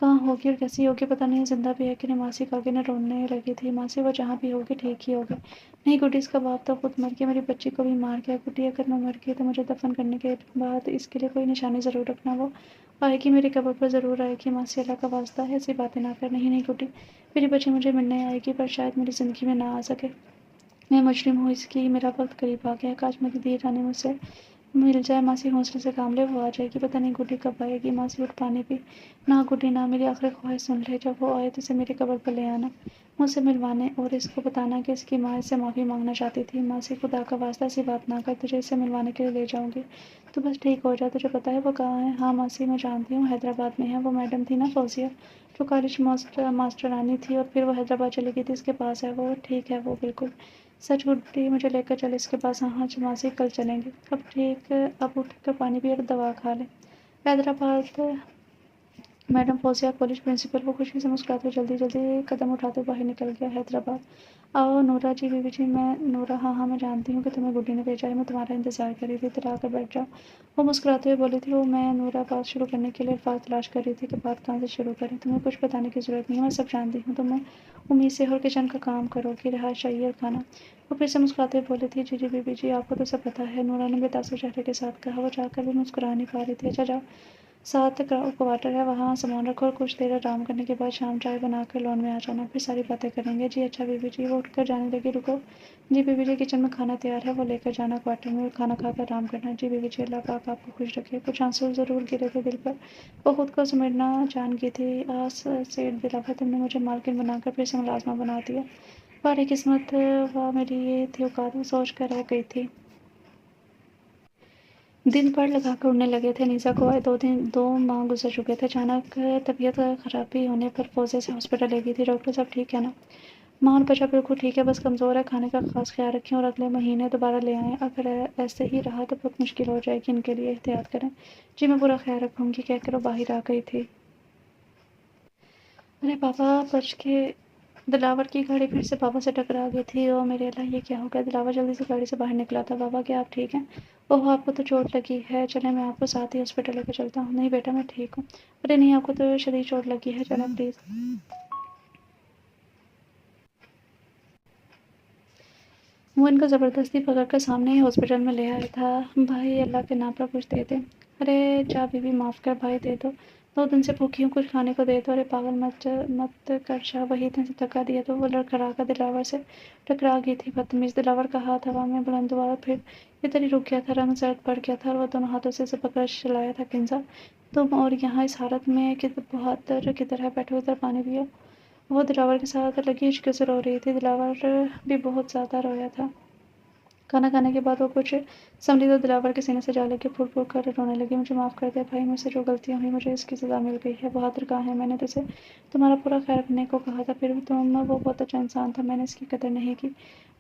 کہاں ہوگی اور کیسی ہوگی پتہ نہیں، زندہ بھی ہے کہ نہیں۔ ماسی کاکی نے رونے لگی تھی۔ ماسی وہ جہاں بھی ہوگی ٹھیک ہی ہوگی۔ نہیں گڈی، اس کا باپ تو خود مر گیا، میری بچی کو بھی مار گیا۔ گڈی اگر میں مر گئی تو مجھے دفن کرنے کے بعد اس کے لیے کوئی نشانی ضرور رکھنا، وہ آئے گی میری قبر پر ضرور آئے گی۔ ماسی اللہ کا واسطہ ہے ایسی باتیں نہ کر۔ نہیں نہیں گڈی، میری بچی مجھے ملنے آئے گی پر شاید میری زندگی میں نہ آ سکے۔ میں مجرم ہوں، اس کی میرا وقت قریب آ گیا ہے، کاش میری دی رانی مجھ سے مل جائے۔ ماسی حوصلے سے کام لے، وہ آ جائے گی، پتہ نہیں گڈی کب آئے گی۔ ماسی اٹھ پانی پی۔ نہ گڈی نہ، میری آخری خواہش سن لے، جب وہ آئے تو اسے میری قبر پر لے آنا، مجھ سے ملوانے اور اس کو بتانا کہ اس کی ماں اس سے معافی مانگنا چاہتی تھی۔ ماسی خدا کا واسطہ ایسی بات نہ کر، تجھے اس سے ملوانے کے لیے لے جاؤں گی، تو بس ٹھیک ہو جائے۔ تجھے پتہ ہے وہ کہاں ہے؟ ہاں ماسی میں جانتی ہوں، حیدرآباد میں ہے۔ وہ میڈم تھی نا فوزیہ، جو کالج ماسٹرانی تھی اور پھر وہ حیدرآباد چلی گئی تھی، اس کے پاس ہے وہ۔ ٹھیک ہے وہ بالکل سچ گڈی، مجھے لے کر چل اس کے پاس۔ ہاں ہاں ماسی کل چلیں گے۔ اب ٹھیک، اب اٹھ کر پانی پی اور دوا کھا لے۔ Hyderabad madam Fauzia college principal, وہ خوشی سے مسکراتے ہوئے جلدی جلدی قدم اٹھاتے باہر نکل گیا۔ حیدرآباد آؤ نورا جی، بیوی جی میں نورا۔ ہاں ہاں میں جانتی ہوں کہ تمہیں گڈی نے بھیجا ہے، میں تمہارا انتظار کر رہی تھی، اتر آ کر بیٹھ جاؤ، وہ مسکراتے ہوئے بولی تھی۔ وہ میں نورا بات شروع کرنے کے لیے الفاظ تلاش کر رہی تھی کہ بات کہاں سے شروع کریں۔ تمہیں کچھ بتانے کی ضرورت نہیں ہے، میں سب جانتی ہوں، تم امید سے اور کچن کا کام کرو گی، رہائشی اور کھانا۔ وہ پھر سے مسکراتے ہوئے بولی تھی۔ جی جی بیوی جی، آپ کو تو سب پتہ ہے، نورا نے بے تاثر چہرے کے ساتھ کہا۔ وہ چاہ کر بھی مسکرا نہیں پا رہی تھی۔ اچھا جاؤ، 7 کوارٹر ہے، وہاں سامان رکھو اور کچھ دیر آرام کرنے کے بعد شام چائے بنا کر لان میں آ جانا، پھر ساری باتیں کریں گے۔ جی اچھا بیوی جی۔ وہ اٹھ کر جانے لگی۔ رکو جی بیوی جی، کچن میں کھانا تیار ہے، وہ لے کر جانا کوارٹر میں اور کھانا کھا کر آرام کرنا۔ جی بیوی جی، اللہ پاک آپ کو خوش رکھے۔ کچھ آنسو ضرور گرے تھے دل پر، وہ خود کو سمیٹنا جان کی تھی۔ آس سیٹ دلاور، تم نے مجھے مالکن بنا کر پھر سے ملازمہ بنا دیا، باری قسمت، واہ میری یہ تھی اوقات، وہ سوچ کر رہ گئی تھی۔ دن پڑ لگا کر اڑنے لگے تھے۔ نیزا کو آئے 2 ماہ گزر چکے تھے۔ اچانک طبیعت خرابی ہونے پر فوزیہ سے ہاسپٹل لے گئی تھی۔ ڈاکٹر صاحب ٹھیک ہے نا؟ ماں اور بچہ بالکل ٹھیک ہے، بس کمزور ہے، کھانے کا خاص خیال رکھیں اور اگلے مہینے دوبارہ لے آئیں۔ اگر ایسے ہی رہا تو بہت مشکل ہو جائے گی ان کے لیے، احتیاط کریں۔ جی میں پورا خیال رکھوں گی، کہہ کر وہ باہر آ گئی تھی۔ ارے پاپا بچ کے، دلاور کی گاڑی پھر سے پاپا سے ٹکرا گئی تھی۔ او میرے اللہ، یہ کیا ہو گیا؟ دلاور جلدی سے گاڑی سے باہر نکلا تھا۔ بابا کیا آپ ٹھیک ہیں؟ اوہ آپ کو تو چوٹ لگی ہے، چلیں میں آپ کو ساتھ ہی ہاسپٹل لے کر چلتا ہوں۔ نہیں بیٹا میں ٹھیک ہوں۔ ارے نہیں، آپ کو تو شدید چوٹ لگی ہے، چلیں پلیز۔ وہ ان کو زبردستی پکڑ کر سامنے ہی ہاسپٹل میں لے آیا تھا۔ بھائی اللہ کے نام پر کچھ دے دے۔ ارے جا بیوی معاف کر، بھائی دے دو، 2 دن سے بھوکی ہوں، کچھ کھانے کو دے دو۔ ارے پاگل مت کر جا، وہی نے دھکا دیا تو وہ لڑکھڑا کر دلاور سے ٹکرا گئی تھی۔ بدتمیز، دلاور کا ہاتھ ہوا میں بلند ہوا اور پھر ادھر ہی رک گیا تھا، رنگ زرد پڑ گیا تھا اور وہ دونوں ہاتھوں سے اسے پکڑ چلایا تھا۔ کنزا تم اور یہاں اس حالت میں بہادر کدھر ہے؟ بیٹھو ادھر پانی پیو۔ وہ دلاور کے ساتھ لگی عشق سے رو رہی تھی، دلاور بھی بہت زیادہ رویا تھا۔ کھانا کھانے کے بعد وہ کچھ سنبھلی تو دلاور کے سینے سے جا لگی، پھوٹ پھوٹ کر رونے لگی۔ مجھے معاف کر دے بھائی، مجھ سے جو غلطیاں ہوئی مجھے اس کی سزا مل گئی ہے۔ بہادر کہاں ہے؟ میں نے تجھے تمہارا پورا خیال رکھنے کو کہا تھا، پھر بھی وہ بہت اچھا انسان تھا، میں نے اس کی قدر نہیں کی۔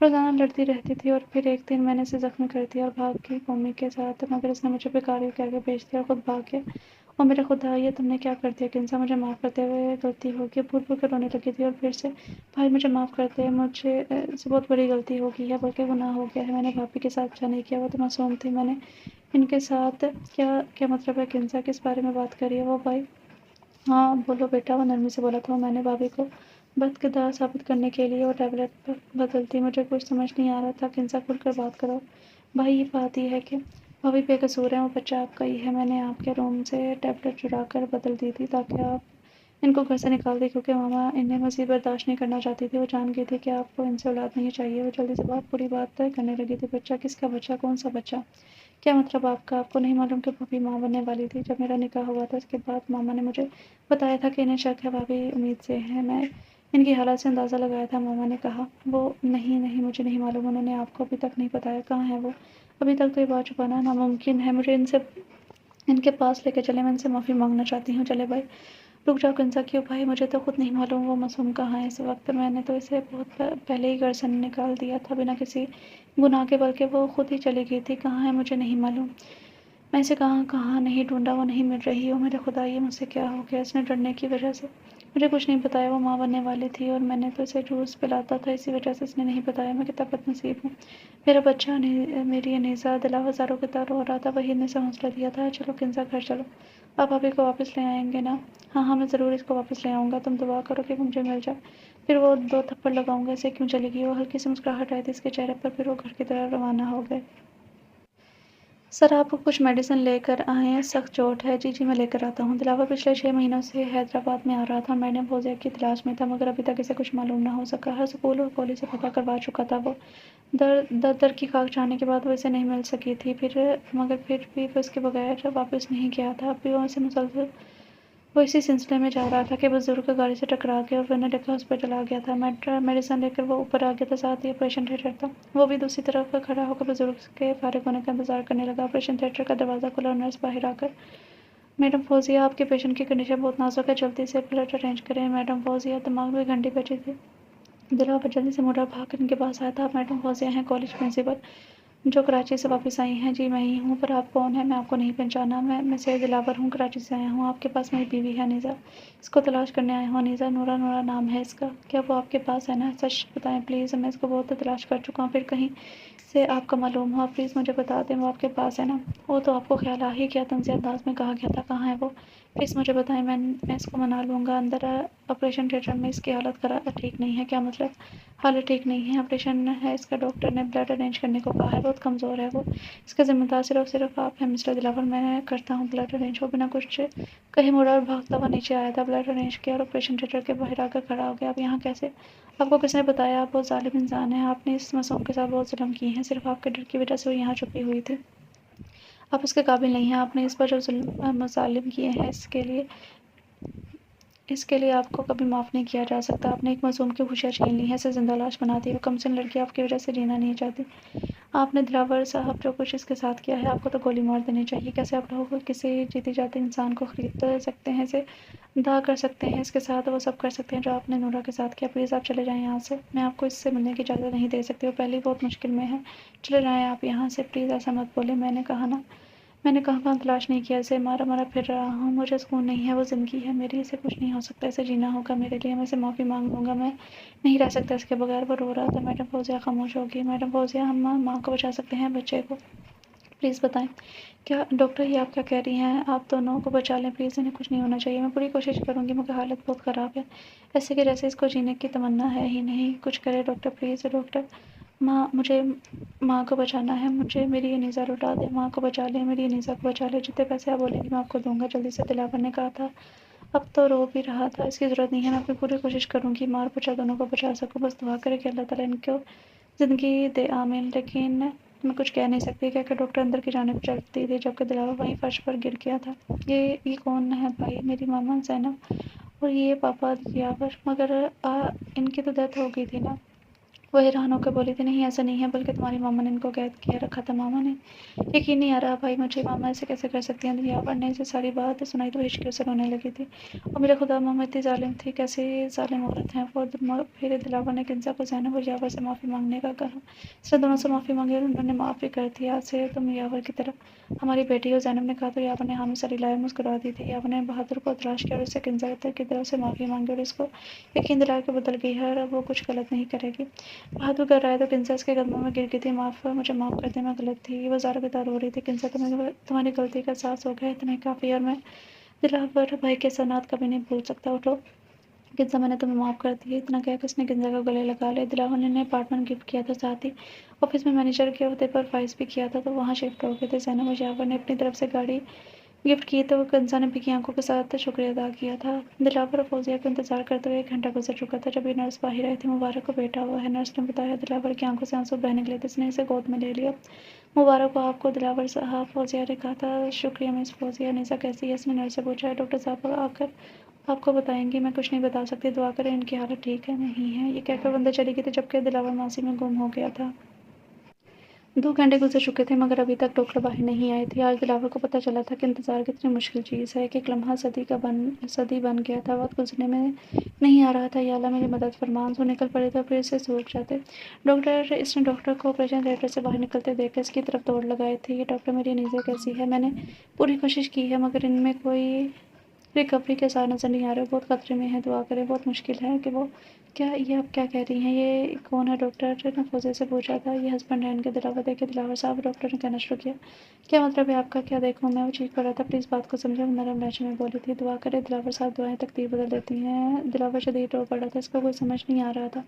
روزانہ لڑتی رہتی تھی اور پھر ایک دن میں نے اسے زخمی کر دیا اور بھاگ گئی قومی کے ساتھ، مگر اس نے مجھے بھکاری کہہ کے بیچ دیا اور خود بھاگ گیا۔ او میرے خدا، یہ تم نے کیا کر دیا؟ کنزا مجھے معاف کرتے ہوئے غلطی ہوگی، پھوٹ پھوٹ کر رونے لگی تھی اور پھر سے بھائی مجھے معاف کر دے، مجھے سے بہت بڑی غلطی ہو گئی ہے، بلکہ گناہ ہو گیا ہے، میں نے بھابھی کے ساتھ اچھا نہیں کیا، وہ تو معصوم تھی، میں نے ان کے ساتھ کیا مطلب ہے؟ کنزا کس بارے میں بات کر رہی ہے وہ؟ بھائی ہاں بولو بیٹا، وہ نرمی سے بولا تھا۔ میں نے بھابھی کو بدکردار ثابت کرنے کے لیے وہ ٹیبلٹ بدل دی، مجھے کچھ سمجھ نہیں آ رہا تھا۔ کنزا کھل کر بات کرو بھائی، یہ بات یہ ہے کہ بھابھی بے قصور ہے، وہ بچہ آپ کا ہی ہے، میں نے آپ کے روم سے ٹیبلٹ چرا کر بدل دی تھی تاکہ آپ ان کو گھر سے نکال دیں، کیونکہ ماما انہیں مزید برداشت نہیں کرنا چاہتی تھی، وہ جان گئی تھی کہ آپ کو ان سے اولاد نہیں چاہیے۔ وہ جلدی سے بہت بری بات کرنے لگی تھی۔ بچہ کس کا بچہ؟ کون سا بچہ؟ کیا مطلب آپ کا؟ آپ کو نہیں معلوم کہ بھابھی ماں بننے والی تھی؟ جب میرا نکاح ہوا تھا اس کے بعد ماما نے مجھے بتایا تھا کہ انہیں شک ہے بھابھی امید سے ہیں، میں ان کی حالت سے اندازہ لگایا تھا۔ ماما نے کہا وہ نہیں مجھے نہیں معلوم، انہوں نے آپ کو ابھی تک نہیں بتایا، کہاں ہے وہ؟ ابھی تک تو یہ بات چھپانا ناممکن ہے، مجھے ان کے پاس لے کے چلے، میں ان سے معافی مانگنا چاہتی ہوں۔ چلے بھائی۔ رک جاؤ کنزا، کیوں بھائی؟ مجھے تو خود نہیں معلوم وہ معصوم کہاں ہے اس وقت، میں نے تو اسے بہت پہلے ہی گھر سے نکال دیا تھا بنا کسی گناہ کے، بلکہ وہ خود ہی چلی گئی تھی۔ کہاں ہے مجھے نہیں معلوم، میں اسے کہاں نہیں ڈھونڈا، وہ نہیں مل رہی۔ او میرے خدا، یہ مجھ سے کیا ہو گیا؟ اس نے ڈرنے کی وجہ سے مجھے کچھ نہیں بتایا وہ ماں بننے والی تھی اور میں نے تو اسے جوس پلاتا تھا، اسی وجہ سے اس نے نہیں بتایا میں کتنا بد نصیب ہوں۔ میرا بچہ میری انیسہ دلاور زاروں کی طرح رو رہا تھا۔ وحید نے اسے حوصلہ دیا تھا، چلو کنزا گھر چلو، آپ بھابھی کو واپس لے آئیں گے نا؟ ہاں ہاں میں ضرور اس کو واپس لے آؤں گا، تم دعا کرو کہ وہ مجھے مل جائے، پھر وہ 2 تھپڑ لگاؤں گا، اسے کیوں چلے گی؟ وہ ہلکی سی مسکراہٹ آئی تھی اس کے چہرے پر، پھر وہ گھر کی طرف روانہ ہو گئے۔ سر آپ کو کچھ میڈیسن لے کر آئیں، سخت چوٹ ہے؟ جی میں لے کر آتا ہوں۔ دلاور پچھلے 6 مہینوں سے حیدرآباد میں آ رہا تھا، میڈم فوزیہ کی تلاش میں تھا، مگر ابھی تک اسے کچھ معلوم نہ ہو سکا۔ ہر سکول اور کالج سے پتہ کروا چکا تھا وہ، در کی خاک چاہنے کے بعد وہ اسے نہیں مل سکی تھی، مگر پھر بھی وہ اس کے بغیر واپس نہیں گیا تھا۔ اب بھی وہ اسے مسلسل وہ اسی سلسلے میں جا رہا تھا کہ بزرگ گاڑی سے ٹکرا گیا اور ورنہ لکھا ہاسپٹل آ گیا تھا۔ میڈیسن لے کر وہ اوپر آ گیا تھا، ساتھ ہی آپریشن تھیٹر تھا۔ وہ بھی دوسری طرف کھڑا ہو کر بزرگ کے فارغ ہونے کا انتظار کرنے لگا۔ آپریشن تھیٹر کا دروازہ کھلا اور نرس باہر آ کر، میڈم فوزیہ آپ کے پیشنٹ کی کنڈیشن بہت نازک ہے، جلدی سے بلڈ ارینج کریں۔ میڈم فوزیہ دماغ میں گھنٹی بیٹھی تھی۔ دلاور جلدی سے مڑا بھاگ کر ان کے پاس آیا تھا۔ آپ میڈم فوزیہ ہیں، کالج پرنسپل جو کراچی سے واپس آئی ہیں؟ جی میں ہی ہوں، پر آپ کون ہیں؟ میں آپ کو نہیں پہچانا، میں سید دلاور ہوں، کراچی سے آیا ہوں۔ آپ کے پاس میری بیوی ہے انیسہ، اس کو تلاش کرنے آیا ہوں۔ انیسہ؟ نورا نام ہے اس کا؟ کیا وہ آپ کے پاس ہے نا؟ سچ بتائیں پلیز، میں اس کو بہت تلاش کر چکا ہوں، پھر کہیں سے آپ کا معلوم ہوا، پلیز مجھے بتا دیں وہ آپ کے پاس ہے نا؟ وہ تو آپ کو خیال آ ہی کیا، طنزیہ انداز میں کہا گیا تھا۔ کہاں ہے وہ؟ پلیز مجھے بتائیں، میں اس کو منا لوں گا۔ اندر آپریشن تھیٹر میں اس کی حالت ٹھیک نہیں ہے؟ کیا مطلب؟ حالت ٹھیک نہیں ہے؟ آپریشن ہے اس کا، ڈاکٹر نے بلڈ ارینج کرنے کو کہا ہے، بہت کمزور ہے وہ، اس کا ذمہ دار صرف آپ ہیں مسٹر دلاور، میں کرتا ہوں بلڈ ارینج۔ وہ بنا کچھ کہیں مڑا اور بھاگتا ہوا نیچے آیا تھا، بلڈ ارینج کیا اور آپریشن تھیٹر کے باہر آ کر کھڑا ہو گیا۔ آپ یہاں کیسے؟ آپ کو کس نے بتایا؟ آپ بہت ظالم انسان ہیں، آپ نے اس معصوم کے ساتھ بہت ظلم کیے ہیں، صرف آپ کے ڈر کی وجہ سے وہ یہاں چھپی ہوئی تھی، آپ اس کے قابل نہیں ہیں، آپ نے اس پر جو مظالم کیے ہیں اس کے لیے آپ کو کبھی معاف نہیں کیا جا سکتا۔ آپ نے ایک معصوم کی خوشیاں چھین لی ہیں، اسے زندہ لاش بنا دی، وہ کمسن لڑکی آپ کی وجہ سے جینا نہیں چاہتی۔ آپ نے دلاور صاحب جو کچھ اس کے ساتھ کیا ہے، آپ کو تو گولی مار دینی چاہیے۔ کیسے آپ لوگ کسی جیتے جاتے انسان کو خرید سکتے ہیں، اسے داغ کر سکتے ہیں، اس کے ساتھ وہ سب کر سکتے ہیں جو آپ نے نورا کے ساتھ کیا؟ پلیز آپ چلے جائیں یہاں سے، میں آپ کو اس سے ملنے کی اجازت نہیں دے سکتی، وہ پہلے ہی بہت مشکل میں ہے، چلے جائیں آپ یہاں سے، پلیز ایسا مت بولیں، میں نے کہا نا، میں نے کہاں تلاش نہیں کیا، اسے مارا پھر رہا ہوں، مجھے سکون نہیں ہے، وہ زندگی ہے میری، اسے کچھ نہیں ہو سکتا، اسے جینا ہوگا میرے لیے، میں اسے معافی مانگ لوں گا، میں نہیں رہ سکتا اس کے بغیر۔ وہ رو رہا تھا۔ میڈم فوزیہ خاموش ہوگی۔ میڈم فوزیہ، ہم ماں کو بچا سکتے ہیں، بچے کو پلیز بتائیں۔ کیا ڈاکٹر یہ آپ کیا کہہ رہی ہیں؟ آپ دونوں کو بچا لیں پلیز، انہیں کچھ نہیں ہونا چاہیے، میں پوری کوشش کروں گی، مگر حالت بہت خراب ہے، ایسے کہ جیسے اس کو جینے کی تمنا ہے ہی نہیں، کچھ کرے ڈاکٹر پلیز۔ ڈاکٹر مجھے ماں کو بچانا ہے، مجھے میری انیسہ لوٹا دیں، ماں کو بچا لیں، میری انیسہ کو بچا لیں، جتنے پیسے آپ بولیں گے میں آپ کو دوں گا، جلدی سے، دلاور نے کہا تھا۔ اب تو رو بھی رہا تھا۔ اس کی ضرورت نہیں ہے، میں اپنی پوری کوشش کروں گی، ماں اور بچہ دونوں کو بچا سکوں، بس دعا کرے کہ اللہ تعالیٰ ان کو زندگی دے، آمین۔ لیکن میں کچھ کہہ نہیں سکتی، کہہ کر ڈاکٹر اندر کی جانب چلتی تھی، جبکہ دلاور وہیں فرش پر گر گیا تھا۔ یہ کون ہے بھائی؟ میری ماما زینب اور یہ پاپا دلاور، مگر ان کی تو ڈیتھ ہو گئی تھی نا؟ وہ حیران ہو کر بولی تھی۔ نہیں ایسا نہیں ہے، بلکہ تمہاری ماما نے ان کو قید کیا رکھا تھا، ماما نے؟ یقین نہیں آ رہا بھائی مجھے، ماما ایسے کیسے کر سکتی ہیں؟ دلاور نے اسے ساری بات سنائی تو ہچکیوں سے رونے لگی تھی۔ اور میرے خدا، ماما اتنی ظالم تھی، کیسی ظالم عورت ہیں وہ۔ پھر دلاور نے کنزا کو زینب اور یاور سے معافی مانگنے کا کہا، اس نے دونوں سے معافی مانگی اور انہوں نے معاف بھی کر دیا۔ آج سے تم یاور کی طرح ہماری بیٹی ہو، زینب نے کہا تو یاور نے حامی ساری لائے مسکرا دی تھی۔ یاور نے بہادر کو تلاش کیا اور اس سے کنزا کی طرف سے معافی مانگی اور اس کو یقین دلایا کہ بدل گئی ہے اور اب وہ کچھ غلط نہیں کرے گی۔ بہادر کر رہا ہے تو کنزا اس کے قدموں میں گر گئی تھی۔ مجھے معاف کر دیں، میں غلط تھی، وہ زاروں کی طرح رو رہی تھی۔ کنزا تمہاری غلطی کا احساس ہو گیا، اتنا ہی کافی ہے، اور میں دلاور بھائی کے احسانات کبھی نہیں بھول سکتا، اٹھو کنزا، میں نے تمہیں معاف کر دیا۔ اتنا کہہ کر اس نے کنزا کو گلے لگا لیا۔ دلاور نے انہیں اپارٹمنٹ گفٹ کیا تھا، ساتھ ہی آفس میں مینیجر کے عہدے پر فائز بھی کیا تھا، تو وہاں شفٹ ہو گئے تھے۔ زینب اور یاور نے اپنی طرف سے گاڑی گفٹ کی تو کنزا نے بھیگی آنکھوں کے ساتھ شکریہ ادا کیا تھا۔ دلاور اور فوزیہ کا انتظار کرتے ہوئے 1 گھنٹہ گزر چکا تھا، جب یہ نرس باہر آئی تھی۔ مبارک کو بیٹا ہوا ہے، نرس نے بتایا۔ دلاور کی آنکھوں سے آنسو بہنے لگے تھے، اس نے اسے گود میں لے لیا۔ مبارک ہو آپ کو دلاور صاحب، فوزیہ نے کہا تھا۔ شکریہ مس فوزیہ۔ انیسہ کیسی ہے؟ اس نے نرس سے پوچھا۔ ڈاکٹر صاحب آ کر آپ کو بتائیں گی، میں کچھ نہیں بتا سکتی، دعا کریں ان کی حالت ٹھیک ہے نہیں ہے، یہ کہہ کر بندہ چلی گئی تھی، جبکہ دلاور ماضی میں گم ہو گیا تھا۔ 2 گھنٹے گزر چکے تھے، مگر ابھی تک ڈاکٹر باہر نہیں آئے تھے۔ آج دلاور کو پتہ چلا تھا کہ انتظار کتنی مشکل چیز ہے، ایک لمحہ صدی بن گیا تھا، وقت گزرنے میں نہیں آ رہا تھا۔ یا اللہ میری مدد فرما، آنسو نکل پڑے تو پھر سے سوکھ جاتے۔ اس نے ڈاکٹر کو آپریشن تھیٹر سے باہر نکلتے دیکھ کر اس کی طرف دوڑ لگائے تھے۔ یہ ڈاکٹر، میری انیسہ کیسی ہے؟ میں نے پوری کوشش کی ہے، مگر ان میں کوئی ریکوری کے آثار نظر نہیں آ رہے، بہت خطرے میں ہے، دعا کریں، بہت مشکل ہے کہ وہ کیا یہ آپ کیا کہہ رہی ہیں؟ یہ کون ہے؟ ڈاکٹر نے فوزیہ سے پوچھا تھا۔ یہ ہسبینڈ ہے ان کے۔ دلاور دیکھے دلاور صاحب، ڈاکٹر نے کہنا شروع کیا۔ کیا مطلب ہے آپ کا؟ کیا دیکھوں میں؟ وہ چیخ پڑا تھا۔ پلیز بات کو سمجھیں، وہ نرم لہجے میں بولی تھی۔ دعا کرے دلاور صاحب، دعائیں تقدیر بدل دیتی ہیں۔ دلاور شدید رو پڑا تھا، اس کو کوئی سمجھ نہیں آ رہا تھا۔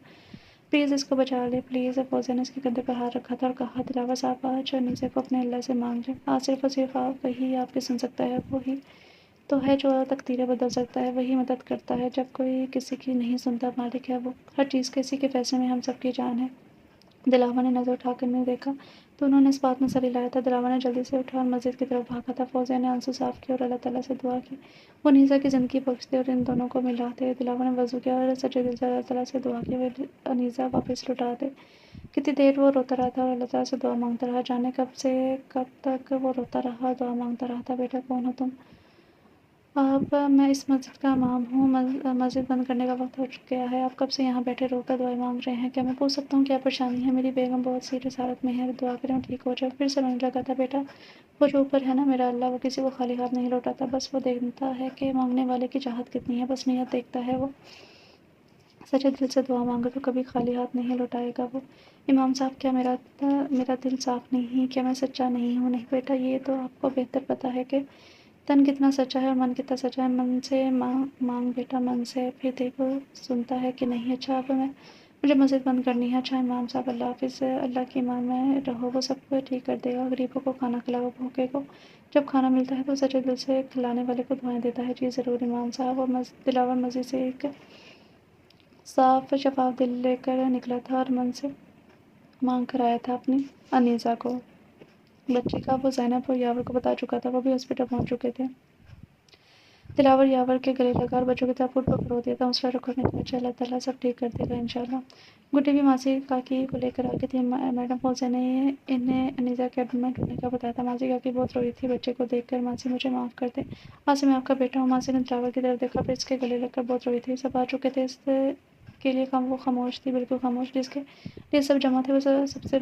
پلیز اس کو بچا لے پلیز۔ فوزیہ نے اس کے کندھے پر ہاتھ رکھا تھا اور کہا، دلاور صاحب آج انیسہ کو اپنے اللہ سے مانگ لیں۔ آج صرف اور صرف آپ وہی آپ کی سن سکتا ہے، وہی تو ہے جو تقدیریں بدل سکتا ہے، وہی مدد کرتا ہے جب کوئی کسی کی نہیں سنتا۔ مالک ہے وہ ہر چیز کے، اسی کے فیصلے میں ہم سب کی جان ہے۔ دلاور نے نظر اٹھا کر انہیں دیکھا تو انہوں نے اس بات میں سر ہلایا تھا۔ دلاور نے جلدی سے اٹھا اور مسجد کی طرف بھاگا تھا۔ فوزیہ نے آنسو صاف کیا اور اللہ تعالیٰ سے دعا کی وہ انیسہ کی زندگی بخش دے اور ان دونوں کو ملا دے۔ دلاور نے وضو کیا اور سچے دل سے اللہ تعالیٰ سے دعا کی وہ انیسہ واپس لوٹا دے۔ کتنی دیر وہ روتا رہا تھا اور اللہ تعالیٰ سے دعا مانگتا رہا، جانے کب سے کب تک وہ روتا رہا، دعا مانگتا رہا تھا۔ بیٹا کون ہو تم؟ اب میں اس مسجد کا امام ہوں، مسجد بند کرنے کا وقت ہو گیا ہے۔ آپ کب سے یہاں بیٹھے رو کر دعائیں مانگ رہے ہیں؟ کیا میں پوچھ سکتا ہوں کیا پریشانی ہے؟ میری بیگم بہت سیریس حالت میں ہے، دعا کریں وہ ٹھیک ہو جائے۔ پھر سے رونے لگا تھا۔ بیٹا وہ جو اوپر ہے نا میرا اللہ، وہ کسی کو خالی ہاتھ نہیں لوٹاتا، بس وہ دیکھتا ہے کہ مانگنے والے کی چاہت کتنی ہے، بس نیت دیکھتا ہے۔ وہ سچے دل سے دعا مانگے تو کبھی خالی ہاتھ نہیں لوٹائے گا وہ۔ امام صاحب کیا میرا دل صاف نہیں؟ کیا میں سچا نہیں ہوں؟ نہیں بیٹا، یہ تو آپ کو بہتر پتہ ہے کہ تن کتنا سچا ہے اور من کتنا سچا ہے۔ من سے مانگ بیٹا، من سے، پھر دیکھو سنتا ہے کہ نہیں۔ اچھا اب مجھے مسجد بند کرنی ہے۔ اچھا امام صاحب، اللہ حافظ۔ اللہ کی ایمان میں رہو، وہ سب کو ٹھیک کر دے گا۔ غریبوں کو کھانا کھلاؤ، بھوکے کو جب کھانا ملتا ہے تو سچے دل سے کھلانے والے کو دعائیں دیتا ہے۔ جی ضرور امام صاحب۔ اور دلاور مسجد سے ایک صاف شفاف دل لے کر نکلا تھا اور من سے مانگ کر آیا تھا اپنی انیسہ کو، بچے کا۔ وہ زینب اور یاور کو بتا چکا تھا، وہ بھی ہاسپٹل پہنچ چکے تھے۔ دلاور یاور کے گلے لگا اور بچوں کی طرح پھوٹ پھوٹ رو دیا تھا۔ مسکرا رکھو نے کہا، اچھا اللہ تعالیٰ سب ٹھیک کر دے گا انشاءاللہ۔ گڈی بھی ماسی کاکی کو لے کر آ گئی تھی۔ میڈم فوزیہ نے انہیں انیسہ کے ایڈمٹ ہونے کا بتایا تھا۔ ماسی کاکی بہت روئی تھی بچے کو دیکھ کر۔ ماسی مجھے معاف کر دیں، آج سے میں آپ کا بیٹا ہوں۔ ماسی نے دلاور کی طرف دیکھا، پھر اس کے گلے لگ کر بہت روئی تھی۔ سب آ چکے تھے، اس کے لیے وہ خاموش تھی، بالکل خاموش۔ جس کے لیے سب جمع تھے وہ سب سے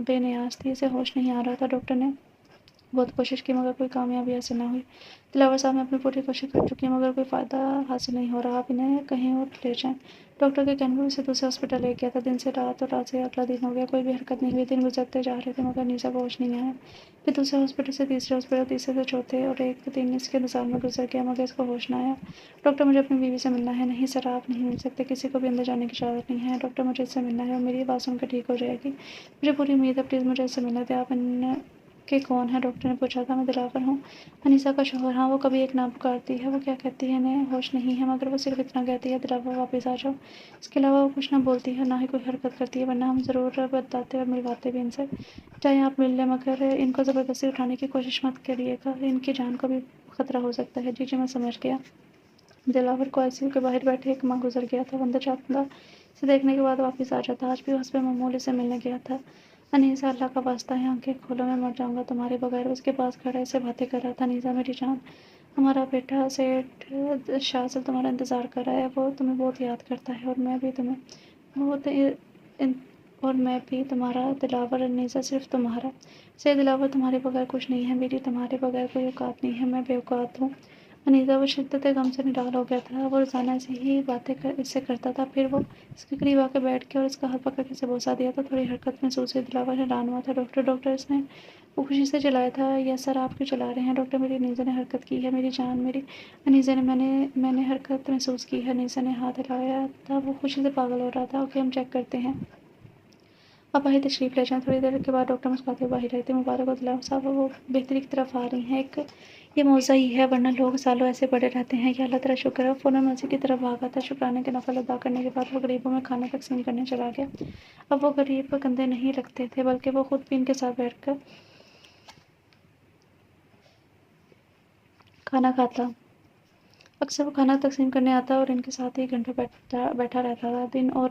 بے نیاز تھی، اسے ہوش نہیں آ رہا تھا۔ ڈاکٹر نے بہت کوشش کی مگر کوئی کامیابی حاصل نہ ہوئی۔ دلاور صاحب نے اپنی پوری کوشش کر چکی ہے مگر کوئی فائدہ حاصل نہیں ہو رہا۔ آپ انہیں کہیں اور لے جائیں۔ ڈاکٹر کے کہنے پر اسے دوسرے ہاسپٹل لے گیا تھا۔ دن سے رات اور رات سے اگلا دن ہو گیا، کوئی بھی حرکت نہیں ہوئی۔ دن گزرتے جا رہے تھے مگر انیسہ کو ہوش نہیں آیا۔ پھر دوسرے ہاسپٹل سے تیسرے ہاسپٹل، تیسرے سے چوتھے، اور ایک دن اس کے انتظار میں گزر گیا مگر اس کو ہوش نہ آیا۔ ڈاکٹر مجھے اپنی بیوی سے ملنا ہے۔ نہیں سر آپ نہیں مل سکتے، کسی کو بھی اندر جانے کی اجازت نہیں ہے۔ ڈاکٹر مجھے اس سے ملنا ہے اور میری بات سن کر ٹھیک ہو جائے گی، مجھے پوری امید ہے، پلیز مجھے اس سے ملنے دیں۔ آپ ان کے کون ہیں؟ ڈاکٹر نے پوچھا تھا۔ میں دلاور ہوں، انیسہ کا شوہر۔ ہاں وہ کبھی ایک نام پکارتی ہے، وہ کیا کہتی ہے؟ انہیں ہوش نہیں ہے مگر وہ صرف اتنا کہتی ہے، دلاور واپس آ جاؤ۔ اس کے علاوہ وہ کچھ نہ بولتی ہے، نہ ہی کوئی حرکت کرتی ہے، ورنہ ہم ضرور بتاتے اور ملواتے بھی ان سے۔ چاہے آپ مل لیں مگر ان کو زبردستی اٹھانے کی کوشش مت کریے گا، ان کی جان کو بھی خطرہ ہو سکتا ہے۔ جی جی میں سمجھ گیا۔ دلاور کو آئی سی یو کے باہر بیٹھے ایک ماہ گزر گیا تھا۔ وہ اندر چاہتا سے دیکھنے کے بعد واپس آ جاتا، آج بھی حسب معمول سے ملنے گیا تھا۔ انیسہ اللہ کا واسطہ ہے، آنکھیں کھولو، میں مر جاؤں گا تمہارے بغیر۔ اس کے پاس کھڑا اسے باتیں کر رہا تھا۔ انیسہ میری جان، ہمارا بیٹا سیٹھ شاذل تمہارا انتظار کر رہا ہے، وہ تمہیں بہت یاد کرتا ہے اور میں بھی تمہیں بہت اور میں بھی تمہارا۔ دلاور انیسہ صرف تمہارا۔ سید دلاور تمہارے بغیر کچھ نہیں ہے، میری تمہارے بغیر کوئی اوقات نہیں ہے، میں بے اوقات ہوں۔ انیسہ وہ شدت غم سے نڈال ہو گیا تھا، وہ روزانہ ایسی ہی باتیں اس سے کرتا تھا۔ پھر وہ اس کے قریب آ کے بیٹھ کے اور اس کا ہاتھ پکڑ کے اسے بوسہ دیا تو تھوڑی حرکت محسوس ہوئی۔ دلاور حیران ہوا تھا۔ ڈاکٹر اس نے وہ خوشی سے چلایا تھا۔ یس سر آپ کیوں چلا رہے ہیں؟ ڈاکٹر میری انیسہ نے حرکت کی ہے، میری جان میری انیسہ نے میں نے حرکت محسوس کی ہے۔ انیسہ نے ہاتھ ہلایا تھا، وہ خوشی سے پاگل ہو رہا تھا۔ اوکے ہم چیک کرتے ہیں، آپ باہر تشریف لے جائیں۔ تھوڑی دیر کے بعد ڈاکٹر مسکراتے ہوئے باہر آئی تھی۔ مبارک ہو دلاور صاحب، وہ بہتری کی طرف آ رہی ہیں، ایک یہ معجزہ ہی ہے، ورنہ لوگ سالوں ایسے پڑے رہتے ہیں۔ یا اللہ تیرا شکر ہے۔ فوراً مسجد کی طرف بھاگا تھا۔ شکرانے کے نفل ادا کرنے کے بعد وہ غریبوں میں کھانا تقسیم کرنے چلا گیا۔ اب وہ غریب کندھے نہیں رکھتے تھے بلکہ وہ خود بھی ان کے ساتھ بیٹھ کر کھانا کھاتا۔ اکثر وہ کھانا تقسیم کرنے آتا اور ان کے ساتھ ہی گھنٹوں بیٹھا رہتا تھا، دن اور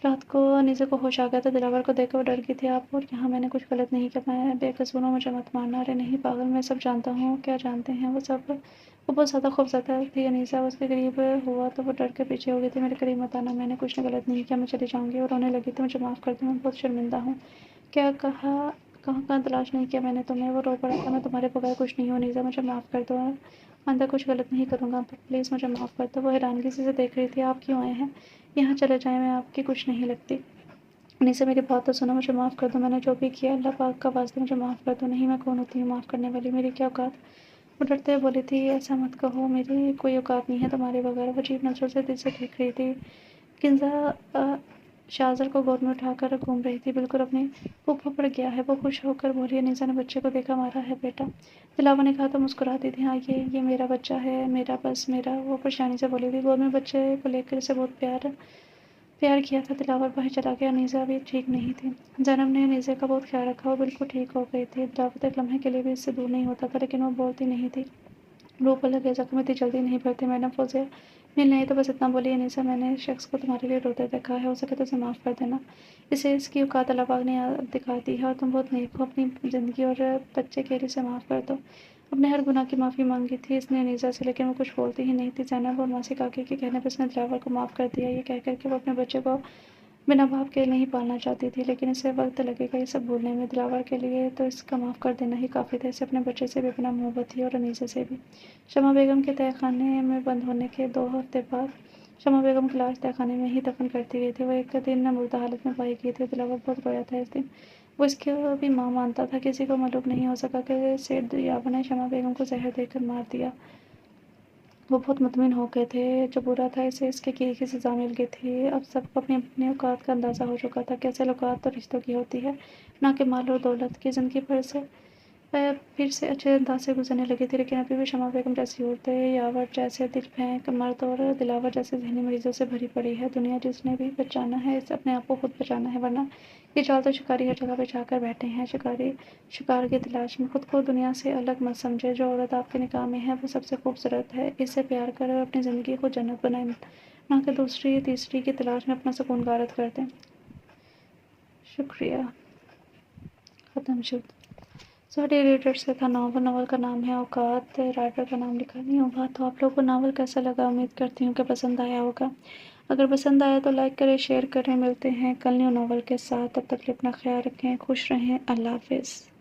رات کو انیسہ کو ہوش آ گیا تھا۔ دلاور کو دیکھ کر وہ ڈر گئی تھی۔ آپ اور یہاں میں نے کچھ غلط نہیں کیا، میں بے قصور ہوں، مجھے مت مارنا۔ ارے نہیں پاگل، میں سب جانتا ہوں۔ کیا جانتے ہیں؟ وہ بہت زیادہ خوفزدہ تھی۔ انیسہ اس کے قریب ہوا تو وہ ڈر کے پیچھے ہو گئی تھی۔ میرے قریب مت آنا، میں نے کچھ غلط نہیں کیا، میں چلی جاؤں گی۔ اور رونے لگی تھی، مجھے معاف کر دیں، میں بہت شرمندہ ہوں۔ کیا کہا کہاں کہاں تلاش نہیں کیا میں نے تمہیں، وہ رو پڑا تھا، میں تمہارے بغیر کچھ نہیں ہوں نیزا، مجھے معاف کر دو، آئندہ کچھ غلط نہیں کروں گا، پلیز مجھے معاف کر دو۔ وہ حیرانگی سے دیکھ رہی تھی۔ آپ کیوں آئے ہیں؟ یہاں چلے جائیں، میں آپ کی کچھ نہیں لگتی۔ نیزا میری بات تو سنو، مجھے معاف کر دو، میں نے جو بھی کیا اللہ پاک کا واسطہ مجھے معاف کر دو۔ نہیں، میں کون ہوتی ہوں معاف کرنے والی، میری کیا اوقات؟ وہ ڈرتے ہوئے بولی تھی ایسا مت کہو، میری کوئی اوقات نہیں ہے تمہارے بغیر۔ وہ عجیب نظروں سے دل سے دیکھ رہی تھی۔ کنزا شاہزر کو گود میں اٹھا کر گھوم رہی تھی، بالکل اپنی پھوپھو پڑ گیا ہے۔ وہ خوش ہو کر بولی نیزا نے بچے کو دیکھا، ہمارا ہے بیٹا۔ دلاور نے کہا تو مسکراتی تھی، ہاں یہ میرا بچہ ہے، میرا بس میرا۔ وہ پریشانی سے بولی تھی، گود میں بچے کو لے کر اسے بہت پیار کیا تھا۔ دلاور باہر چلا گیا۔ نیزا بھی ٹھیک نہیں تھی۔ زینب نے نیزے کا بہت خیال رکھا، وہ بالکل ٹھیک ہو گئی تھی۔ دلاور ایک لمحے کے لیے بھی اس سے دور نہیں ہوتا تھا، لیکن وہ بولتی نہیں تھی۔ رو پہ لگے زخم اتنی جلدی نہیں بھرتے۔ میڈم فوزیہ ملنے آئی تو بس اتنا بولی، نیزا میں نے اس شخص کو تمہارے لیے روتے دیکھا ہے، ہو سکے تو اسے معاف کر دینا، اسے اس کی اوقات اللہ پاک نے دکھا دی ہے، اور تم بہت نیک ہو، اپنی زندگی اور بچے کے لیے اسے معاف کر دو۔ اپنے ہر گناہ کی معافی مانگی تھی اس نے نیزا سے، لیکن وہ کچھ بولتی ہی نہیں تھی۔ زینب اور ماسی کاکی کے کہنے پر اس نے دلاور کو معاف کر دیا، یہ کہہ کر کہ وہ اپنے بچے کو بنا باپ کے نہیں پالنا چاہتی تھی، لیکن اسے وقت لگے گا یہ سب بھولنے میں۔ دلاور کے لیے تو اس کا معاف کر دینا ہی کافی تھا، اسے اپنے بچے سے بھی بنا محبت تھی اور نیزے سے بھی۔ شمع بیگم کے تہہ خانے میں بند ہونے کے 2 ہفتے بعد شمع بیگم کی لاش تہہ خانے میں ہی دفن کر دی گئی تھی۔ وہ ایک دن مردہ حالت میں پائی گئی تھی۔ دلاور بہت رویا تھا اس دن، وہ اس کو بھی ماں مانتا تھا۔ کسی کو معلوم نہیں ہو سکا کہ سیٹھ دریابا نے شمع بیگم کو زہر دے کر مار دیا۔ وہ بہت مطمئن ہو گئے تھے، جو برا تھا اسے اس کے کیے کی سزا مل گئی تھی۔ اب سب کو اپنی اپنی اوقات کا اندازہ ہو چکا تھا کہ اصل اوقات تو رشتوں کی ہوتی ہے، نہ کہ مال اور دولت کی۔ زندگی پھر سے اچھے انداز سے گزرنے لگی تھی، لیکن ابھی بھی شمع بیگم جیسی عورتیں، یاور جیسے دل پھینک مرد اور دلاور جیسے ذہنی مریضوں سے بھری پڑی ہے۔ دنیا جس نے بھی بچانا ہے اسے اپنے آپ کو خود بچانا ہے، ورنہ یہ جال تو شکاری ہر جگہ بچھا کر بیٹھے ہیں، شکاری شکار کی تلاش میں۔ خود کو دنیا سے الگ مت سمجھے، جو عورت آپ کے نکاح میں ہے وہ سب سے خوبصورت ہے، اس سے پیار کر اپنی زندگی کو جنت بنائیں، نہ کہ دوسری تیسری کی تلاش میں اپنا سکون غارت کر دیں۔ شکریہ۔ ختم شد۔ سارے ریڈر سے تھا ناول کا نام ہے اوقات، رائٹر کا نام لکھا نہیں ہوگا۔ تو آپ لوگوں کو ناول کیسا لگا؟ امید کرتی ہوں کہ پسند آیا ہوگا۔ اگر پسند آیا تو لائک کریں، شیئر کریں۔ ملتے ہیں کل نیو ناول کے ساتھ، تب تک کے لیے اپنا خیال رکھیں، خوش رہیں، اللہ حافظ۔